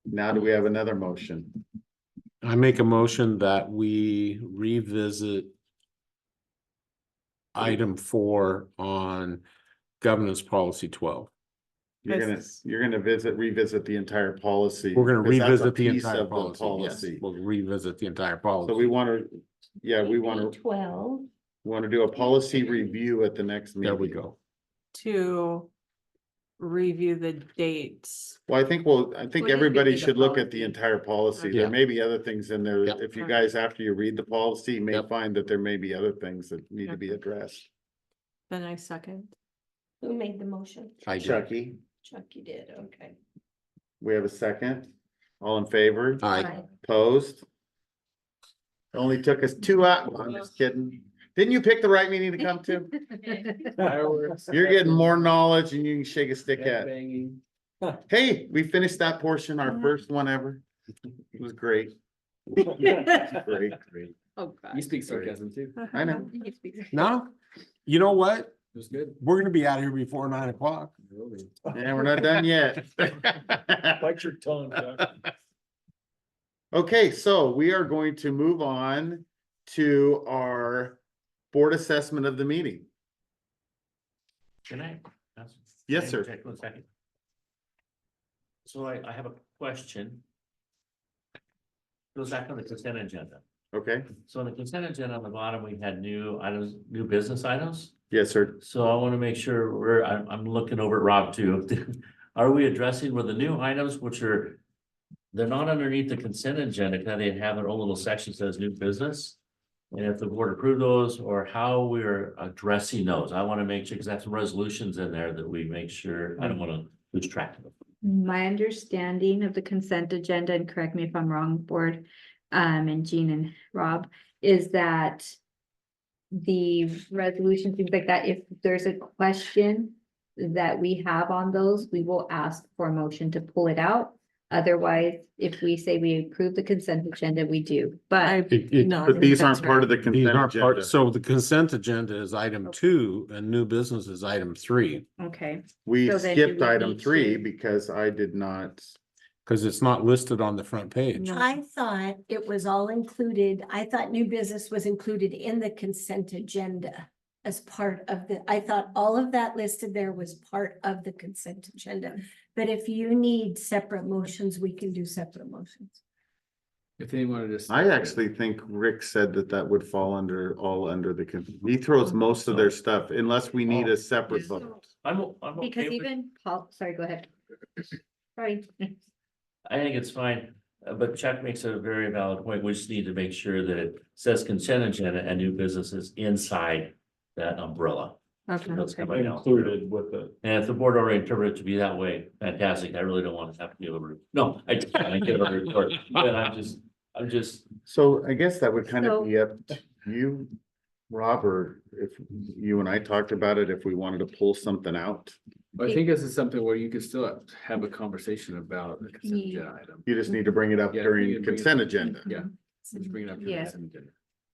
Now do we have another motion? I make a motion that we revisit item 4 on governance policy 12. You're gonna revisit the entire policy. We're gonna 'cause that's a revisit the piece entire of the policy. Yes, we'll revisit the entire policy. So we wanna, we wanna 12. do a policy review at the next meeting. There we go. To review the dates. Well, I think Well, everybody review the should look at the policy. entire policy. Yeah. There may be other things in there. Yep. If you guys, after you read the policy, may Yep. find that there may be other things that need to be addressed. Then I second. Who made the motion? I did. Chucky, Chucky did, okay. we have a second. All in favor? Aye. Opposed? Only took us 2 hours. I'm just kidding. Didn't you pick the right meeting to come to? Fireworks. You're getting more knowledge and you can shake a stick at. Banging. Hey, we finished that portion, our first one ever. It was great. Great. Oh, God. You speak sarcasm too. It I know. No, you know what? was good. We're gonna be out of here before 9 o'clock. Yeah, we're not done yet. Bite your tongue, Chuck. Okay, so we are going to move on to our board assessment of the meeting. Can I? Yes, sir. Check 1 second. So I have a question. Goes back on the consent agenda. Okay, So on the consent agenda on the bottom, we had new items, new business items. yes, sir. So I want to make sure I'm looking over at Rob too. Are we addressing with the new items, which are, they're not underneath the consent agenda, because they have their own little section that says new business? And if the board approved those, or how we're addressing those, I want to make sure, because I have some resolutions in there that we make sure, I don't want to lose track of them. My understanding of the consent agenda, and correct me if I'm wrong, board, and Jean and Rob, is that the resolution, things like that, if there's a question that we have on those, we will ask for a motion to pull it out. Otherwise, if we say we approve the consent agenda, we do, but No, But these aren't that's part of the These consent aren't part, agenda. so the consent agenda is item 2 and new business is item 3, okay. We So then do skipped we item need 3 to- because I did not. because it's not listed on the front page. No. I thought it was all included. I thought new business was included in the consent agenda as part of I thought all of that listed there was part of the consent agenda. But if you need separate motions, we can do separate motions. If they wanted to. I actually think Rick said that would fall under he throws most of their stuff unless we need a separate Yeah. vote. I'm okay Because with- even Paul, sorry, go ahead. Sorry. I think it's fine, but Chuck makes a very valid point. We just need to make sure that it says consent agenda and new businesses inside that umbrella. Okay. That's coming out. Included with it. And if the board already interpreted it to be that way, fantastic. I really don't want to have to give over. No, I get over it, but I'm just, So I guess that would kind So- of be up to you, Robert, if you and I talked about it, if we wanted to pull something out. I think this is something where you could still have a conversation about the consent Yeah. agenda item. You just need to bring it up Yeah, during bring it- consent agenda. Yeah. Just bring it up. to the Yeah. consent agenda.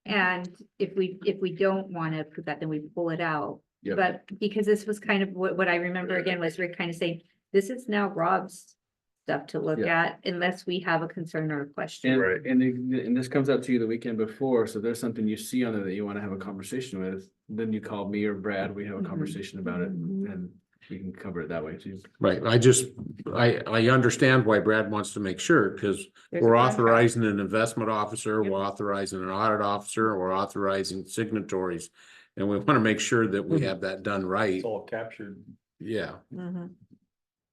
And if we don't want to approve that, then we pull it out. Yeah. But because this was kind of what I remember again was Rick kind of saying, this is now Rob's stuff to look Yeah. at unless we have a concern or a question. And, Right. and this comes out to you the weekend before, so there's something you see on there that you want to have a conversation with, then you call me or Brad, we have a Mhm. conversation about it, Mhm. and we can cover it that way too. Right, I understand why Brad wants to make sure, because There's we're a contract. authorizing an investment officer, Yep. we're authorizing an audit officer, we're authorizing signatories. And we want to make sure that we have that done right, It's all captured. yeah. Mhm.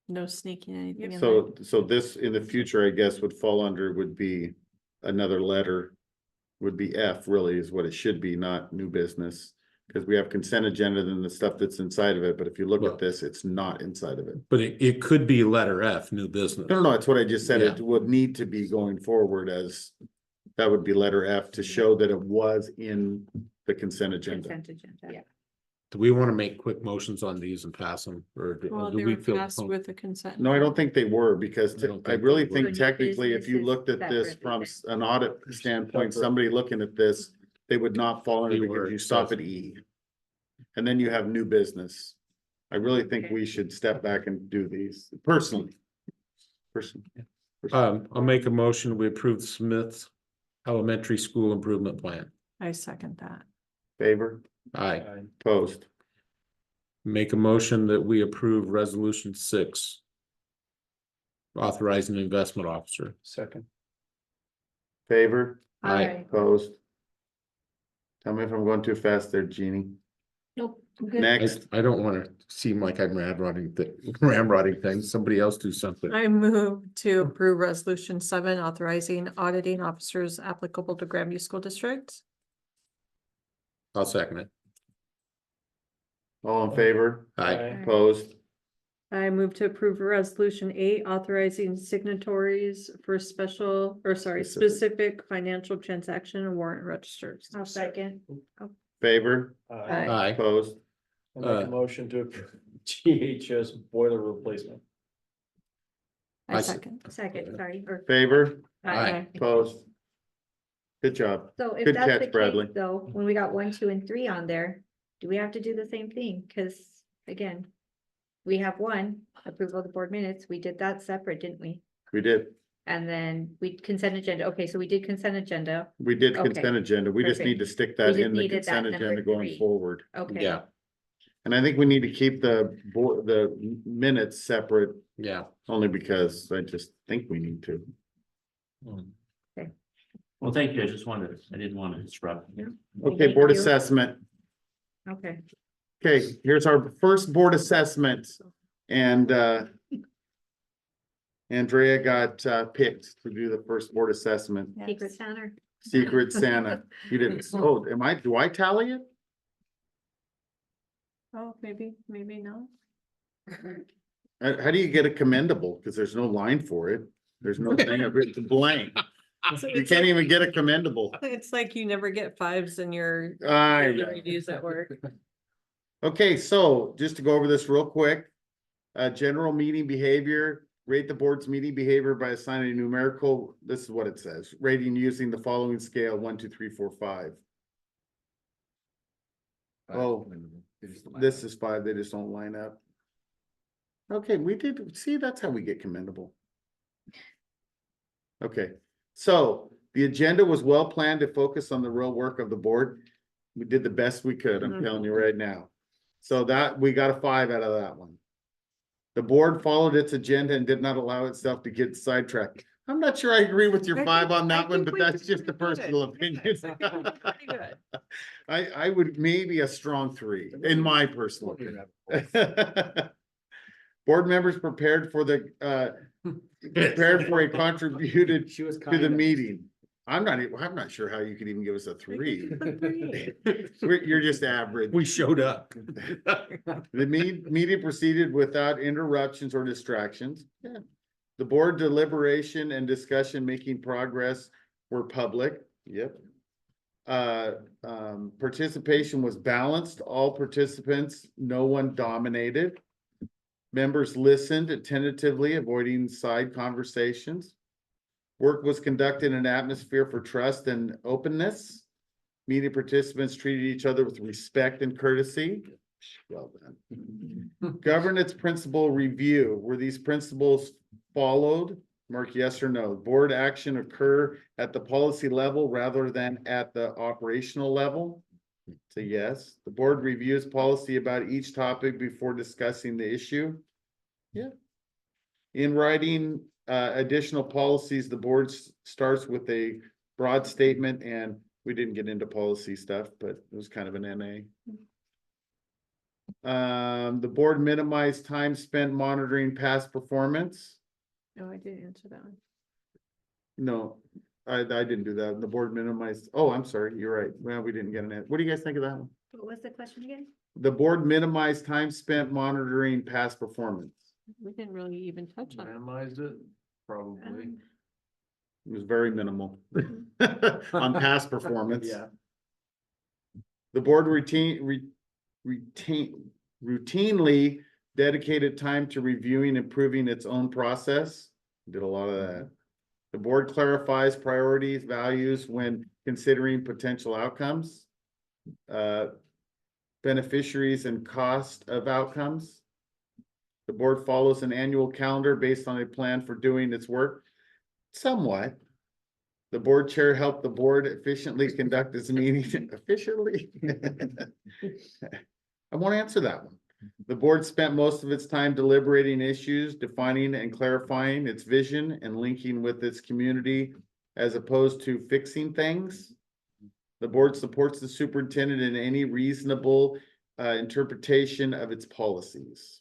No sneaking anything in there. So this in the future, I guess, would fall under, would be another letter. Would be F really is what it should be, not new business. Because we have consent agenda and the stuff that's inside of it, but if you look Well- at this, it's not inside of it. But it could be letter F, new business. No, that's what I just said. It Yeah. would need to be going forward as, that would be letter F to show that it was in the consent agenda. Consent agenda. Yeah. Do we want to make quick motions on these and pass them, or Well, do they we were feel? passed with the consent. No, I don't think they were, because I don't I think really they were. think So new technically, if you business is looked at this separate, from okay. an audit standpoint, somebody looking at this, they would not fall under You because were you stop at E. And then you have new business. I really think Okay. we should step back and do these personally. Personally. I'll make a motion, we approve the Smith Elementary School Improvement Plan. I second that. Favor, Aye. Opposed? Make a motion that we approve resolution 6. Authorizing investment officer. Second. Favor? Aye. Opposed? Tell me if I'm going too fast there, Jeannie. Nope, I'm good. Next, I don't want to seem like I'm ramrodding things. Somebody else do something. I move to approve resolution 7, authorizing auditing officers applicable to Grandview School District. I'll second it. all in favor? Aye. Opposed? I move to approve resolution 8, authorizing signatories for specific financial transaction and warrant registers. I'll second. Favor? Aye. Aye. Opposed? I make a motion to approve GHS boiler replacement. I I se- second. Second, sorry, or. Favor? Aye. Opposed? Good job. So if Good that's catch, the case, Bradley. though, when we got 1, 2, and 3 on there, do we have to do the same thing? Cause again, we have 1, approval of the board minutes. We did that separate, didn't we? We did. And then we consent agenda. Okay, so we did consent agenda. We did Okay. consent agenda. We just Perfect. need to stick We that just in the needed that consent number agenda going 3. forward. Okay. Yeah, And I think we need to keep the board, the minutes separate, yeah. only because I just think we need to. Well, thank you. I didn't want to disrupt. Okay, Thank board you. assessment. Okay. Okay, here's our first board assessment. And Andrea got picked to do the first board assessment. Secret Santa. Secret Santa. You didn't, oh, do I tally it? Oh, maybe not. How do you get a commendable? Because there's no line for it. There's no thing, it's blank. You can't even get a commendable. It's like you never get 5s in your I reviews at work. Okay, so just to go over this real quick. General meeting behavior, rate the board's meeting behavior by assigning a numerical, this is what it says, rating using the following scale, 1, 2, 3, 4, 5. Oh, this is 5, they just don't line up. Okay, we did, see, that's how we get commendable. Okay, so the agenda was well planned to focus on the real work of the board. We did the best we could, I'm telling you right now. So that, we got a 5 out of that one. The board followed its agenda and did not allow itself to get sidetracked. I'm not sure I agree with your I 5 think- on I that one, think but we that's did just a pretty personal good. opinion. Pretty good. I would maybe a strong 3, in my personal opinion. Board members prepared for a contributed She was to kind. the meeting. I'm not sure how you could even give us a 3. You're just average. We showed up. The meeting proceeded without interruptions or distractions. Yeah. The board deliberation and discussion making progress were public. Yep. Participation was balanced. All participants, no one dominated. Members listened attentively, avoiding side conversations. Work was conducted in an atmosphere for trust and openness. Meeting participants treated each other with respect and courtesy. Well done. Governance principle review. Were these principles followed? Mark yes or no. Board action occur at the policy level rather than at the operational level. So yes. The board reviews policy about each topic before discussing the issue. Yeah. In writing additional policies, the board starts with a broad statement, and we didn't get into policy stuff, but it was kind of an NA. The board minimized time spent monitoring past performance. No, I didn't answer that one. No, I didn't do that. The board minimized, oh, I'm sorry, you're right. Well, we didn't get an answer. What do you guys think of that one? What was the question again? The board minimized time spent monitoring past performance. We didn't really even touch on it. Minimized it, probably. It was very minimal on past performance. Yeah. The board routinely dedicated time to reviewing, improving its own process. Did a lot of that. The board clarifies priorities, values when considering potential outcomes, beneficiaries and cost of outcomes. The board follows an annual calendar based on a plan for doing its work. Somewhat. The board chair helped the board efficiently conduct this meeting efficiently. I won't answer that one. The board spent most of its time deliberating issues, defining and clarifying its vision and linking with its community as opposed to fixing things. The board supports the superintendent in any reasonable interpretation of its policies.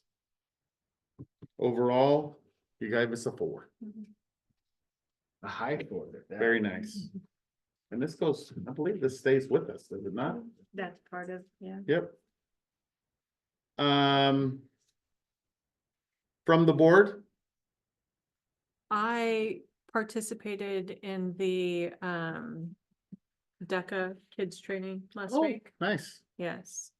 Overall, you gave us a 4. A high for it. Very nice. And this goes, I believe this stays with us, does it not? That's part of, yeah. Yep. From the board? I participated in the DECA kids training last Oh, week. nice. Yes.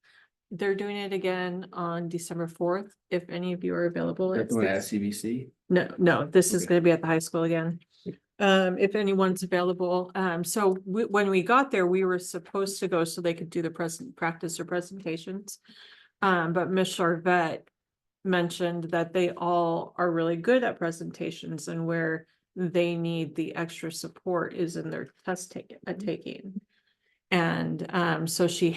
They're doing it again on December 4th, if any of you are available. That's It's the one at the- CBC. No, this is Okay. gonna be at the high school again. If anyone's available, so when we got there, we were supposed to go so they could do the practice or presentations. But Ms. Charvette mentioned that they all are really good at presentations, and where they need the extra support is in their test taking. And so she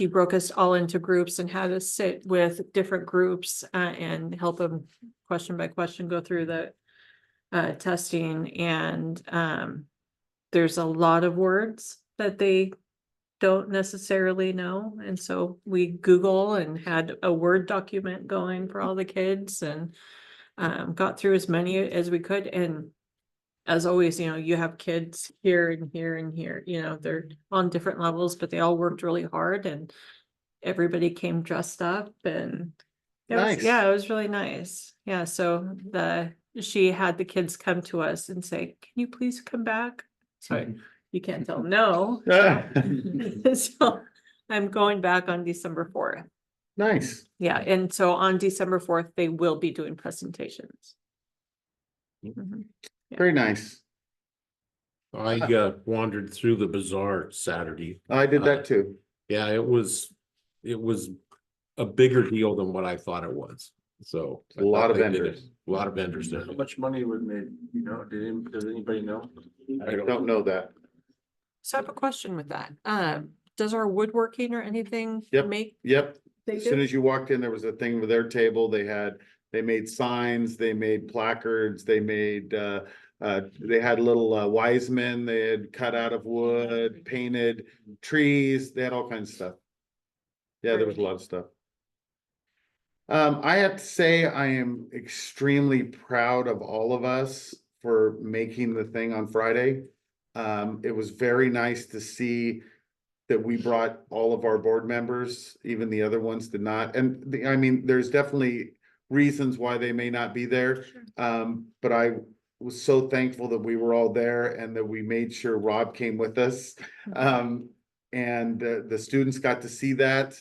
broke us all into groups and had us sit with different groups and help them question by question go through the testing. And there's a lot of words that they don't necessarily know. And so we Google and had a Word document going for all the kids, and got through as many as we could. And as always, you have kids here and here and here, they're on different levels, but they all worked really hard, and everybody came dressed up, and Nice. it was really nice. Yeah, so she had the kids come to us and say, "Can you please come back?" So you can't tell them no. So I'm going back on December 4th. Nice. Yeah, and so on December 4th, they will be doing presentations. Mhm. Very nice. I wandered through the bazaar Saturday. I did that too. Yeah, it was a bigger deal than what I thought it was. So. A lot of I thought they did vendors. A lot of vendors there. How much money was made, does anybody know? I don't know that. So I have a question with that. Does our woodworking or anything Yep. make? Yep. They As soon do? as you walked in, there was a thing with their table. They made signs, they made placards, they had little wise men they had cut out of wood, painted trees, they had all kinds of stuff. Yeah, there was a lot of stuff. I have to say, I am extremely proud of all of us for making the thing on Friday. It was very nice to see that we brought all of our board members, even the other ones did not. And I mean, there's definitely reasons why they may not be there. But I was so thankful that we were all there and that we made sure Rob came with us. And the students got to see that.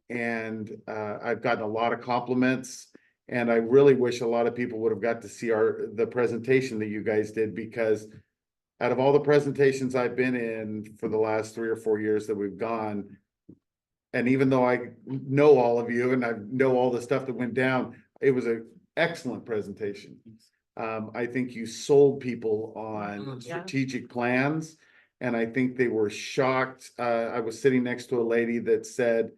And I've gotten a lot of compliments. And I really wish a lot of people would have got to see the presentation that you guys did, because out of all the presentations I've been in for the last 3 or 4 years that we've gone, and even though I know all of you and I know all the stuff that went down, it was an excellent presentation. I think you sold people on strategic plans, and I think they were shocked. I was sitting next to a lady that said,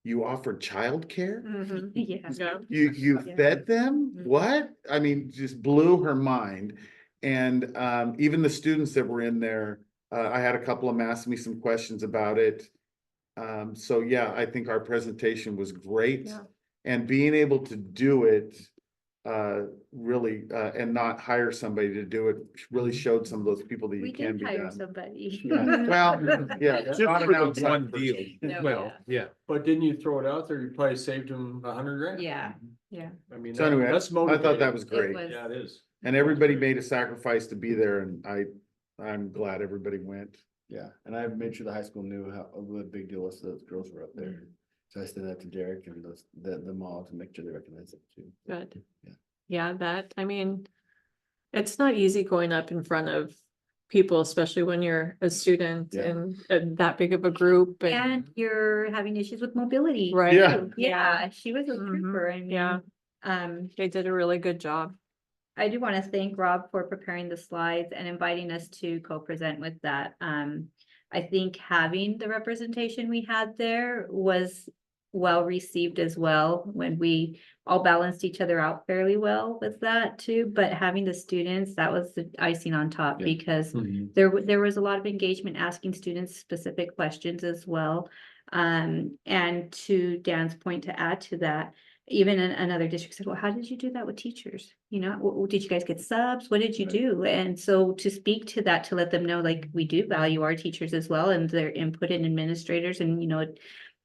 "You offered childcare? Mhm. Yeah. You Yeah. fed them? Mhm. What?" I mean, just blew her mind. And even the students that were in there, I had a couple of them ask me some questions about it. So yeah, I think our presentation was great. Yeah. And being able to do it really and not hire somebody to do it really showed some of those people that you We can did be hire done. somebody. Well, yeah. Just not for an the outside one person. deal. No, Well, yeah. But didn't you throw it out there? You probably saved them $100,000. Yeah, yeah. I mean, So anyway, that's I thought that motivating. was great. was. Yeah, it is. And everybody made a sacrifice to be there, and I'm glad everybody went. Yeah, and I made sure the high school knew what a big deal was that those girls were up there. So I said that to Derek and the mall to make sure they recognize it too. Good. Yeah. Yeah, I mean, it's not easy going up in front of people, especially when you're a student Yeah. and that big of a group. And you're having issues with mobility. Right. Yeah. Yeah, she was a Mhm. trooper, I mean. Yeah. They did a really good job. I do want to thank Rob for preparing the slides and inviting us to co-present with that. I think having the representation we had there was well received as well, when we all balanced each other out fairly well with that too. But having the students, that was the icing on top, Yeah. because Mhm. there was a lot of engagement asking students specific questions as well. And to Dan's point, to add to that, even in another district said, well, how did you do that with teachers? You know, did you guys get subs? What did you Right. do? And so to speak to that, to let them know, like, we do value our teachers as well and their input, and administrators, and, you know,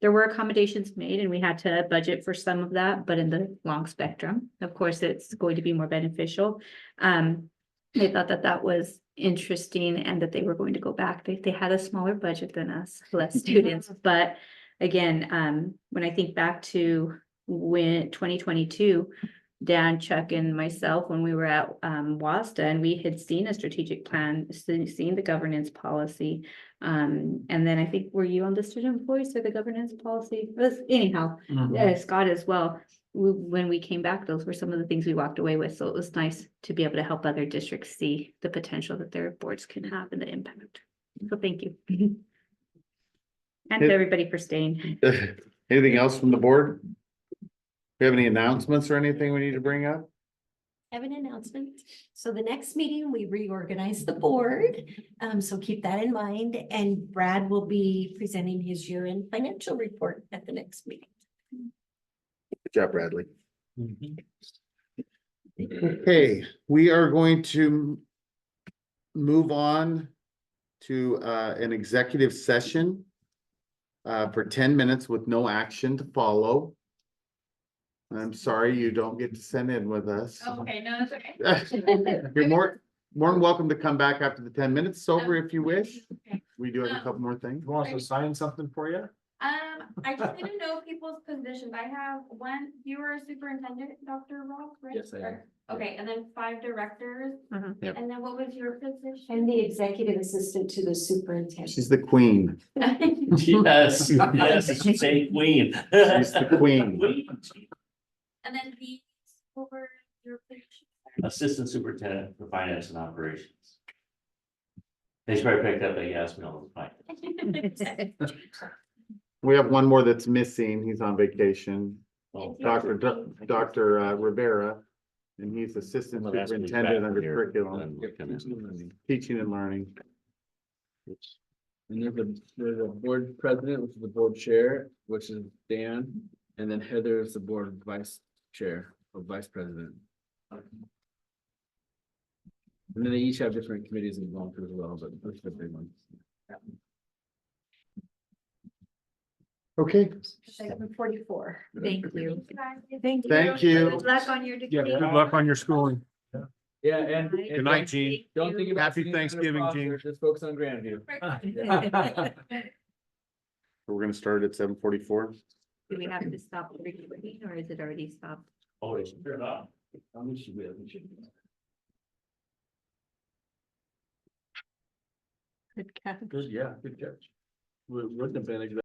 there were accommodations made and we had to budget for some of that, but in the long spectrum, of course, it's going to be more beneficial. They thought that that was interesting and that they were going to go back. They had a smaller budget than us, less students, but again, when I think back to when 2022, Dan, Chuck, and myself, when we were at WASDA, and we had seen a strategic plan, seen the governance policy. And then I think, were you on the student voice or the governance policy? It was anyhow, Scott as well. When we came back, those were some of the things we walked away with. So it was nice to be able to help other districts see the potential that their boards can have and the impact. So thank you. And to everybody for staying. Anything else from the board? Do you have any announcements or anything we need to bring up? I have an announcement. So the next meeting, we reorganize the board. So keep that in mind, and Brad will be presenting his year-end financial report at the next meeting. Good job, Bradley. Okay, we are going to move on to an executive session for 10 minutes with no action to follow. I'm sorry you don't get to send in with us. Okay, no, that's okay. You're more than welcome to come back after the 10 minutes is over if you wish. Okay. We do have a couple more things. Want us to sign something for you? I just need to know people's positions. I have one, you are a superintendent, Dr. Ross, right? Yes, I am. Or- Okay, and then 5 directors. Mhm. Yep. And then what was your position? I'm the executive assistant to the superintendent. She's the queen. Yes, yes, say queen. She's the queen. And then these, what were your positions? Assistant Superintendent for Finance and Operations. They should probably picked up that you asked me all the time. We have one more that's missing. He's on vacation. Oh, Dr. Rivera, and he's assistant Well, that's when he's superintendent back under here, curriculum, then we can- teaching and learning. And there's a board president, which is the board chair, which is Dan, and then Heather is the board vice chair or vice president. And then they each have different committees involved as well, but those are the big ones. Okay, 7:44. Thank you. Thank you. thank you. Good luck on your. Yeah, good luck on your schooling. Yeah, and. Good night, Gene. Don't think about. Happy sitting under Thanksgiving, Foster, Gene. Just focus on Grandview. We're gonna start at 7:44. Do we have to stop the recording or is it already stopped? Oh, it's turned off. Good catch. Good, yeah, good catch. Wouldn't have been exactly.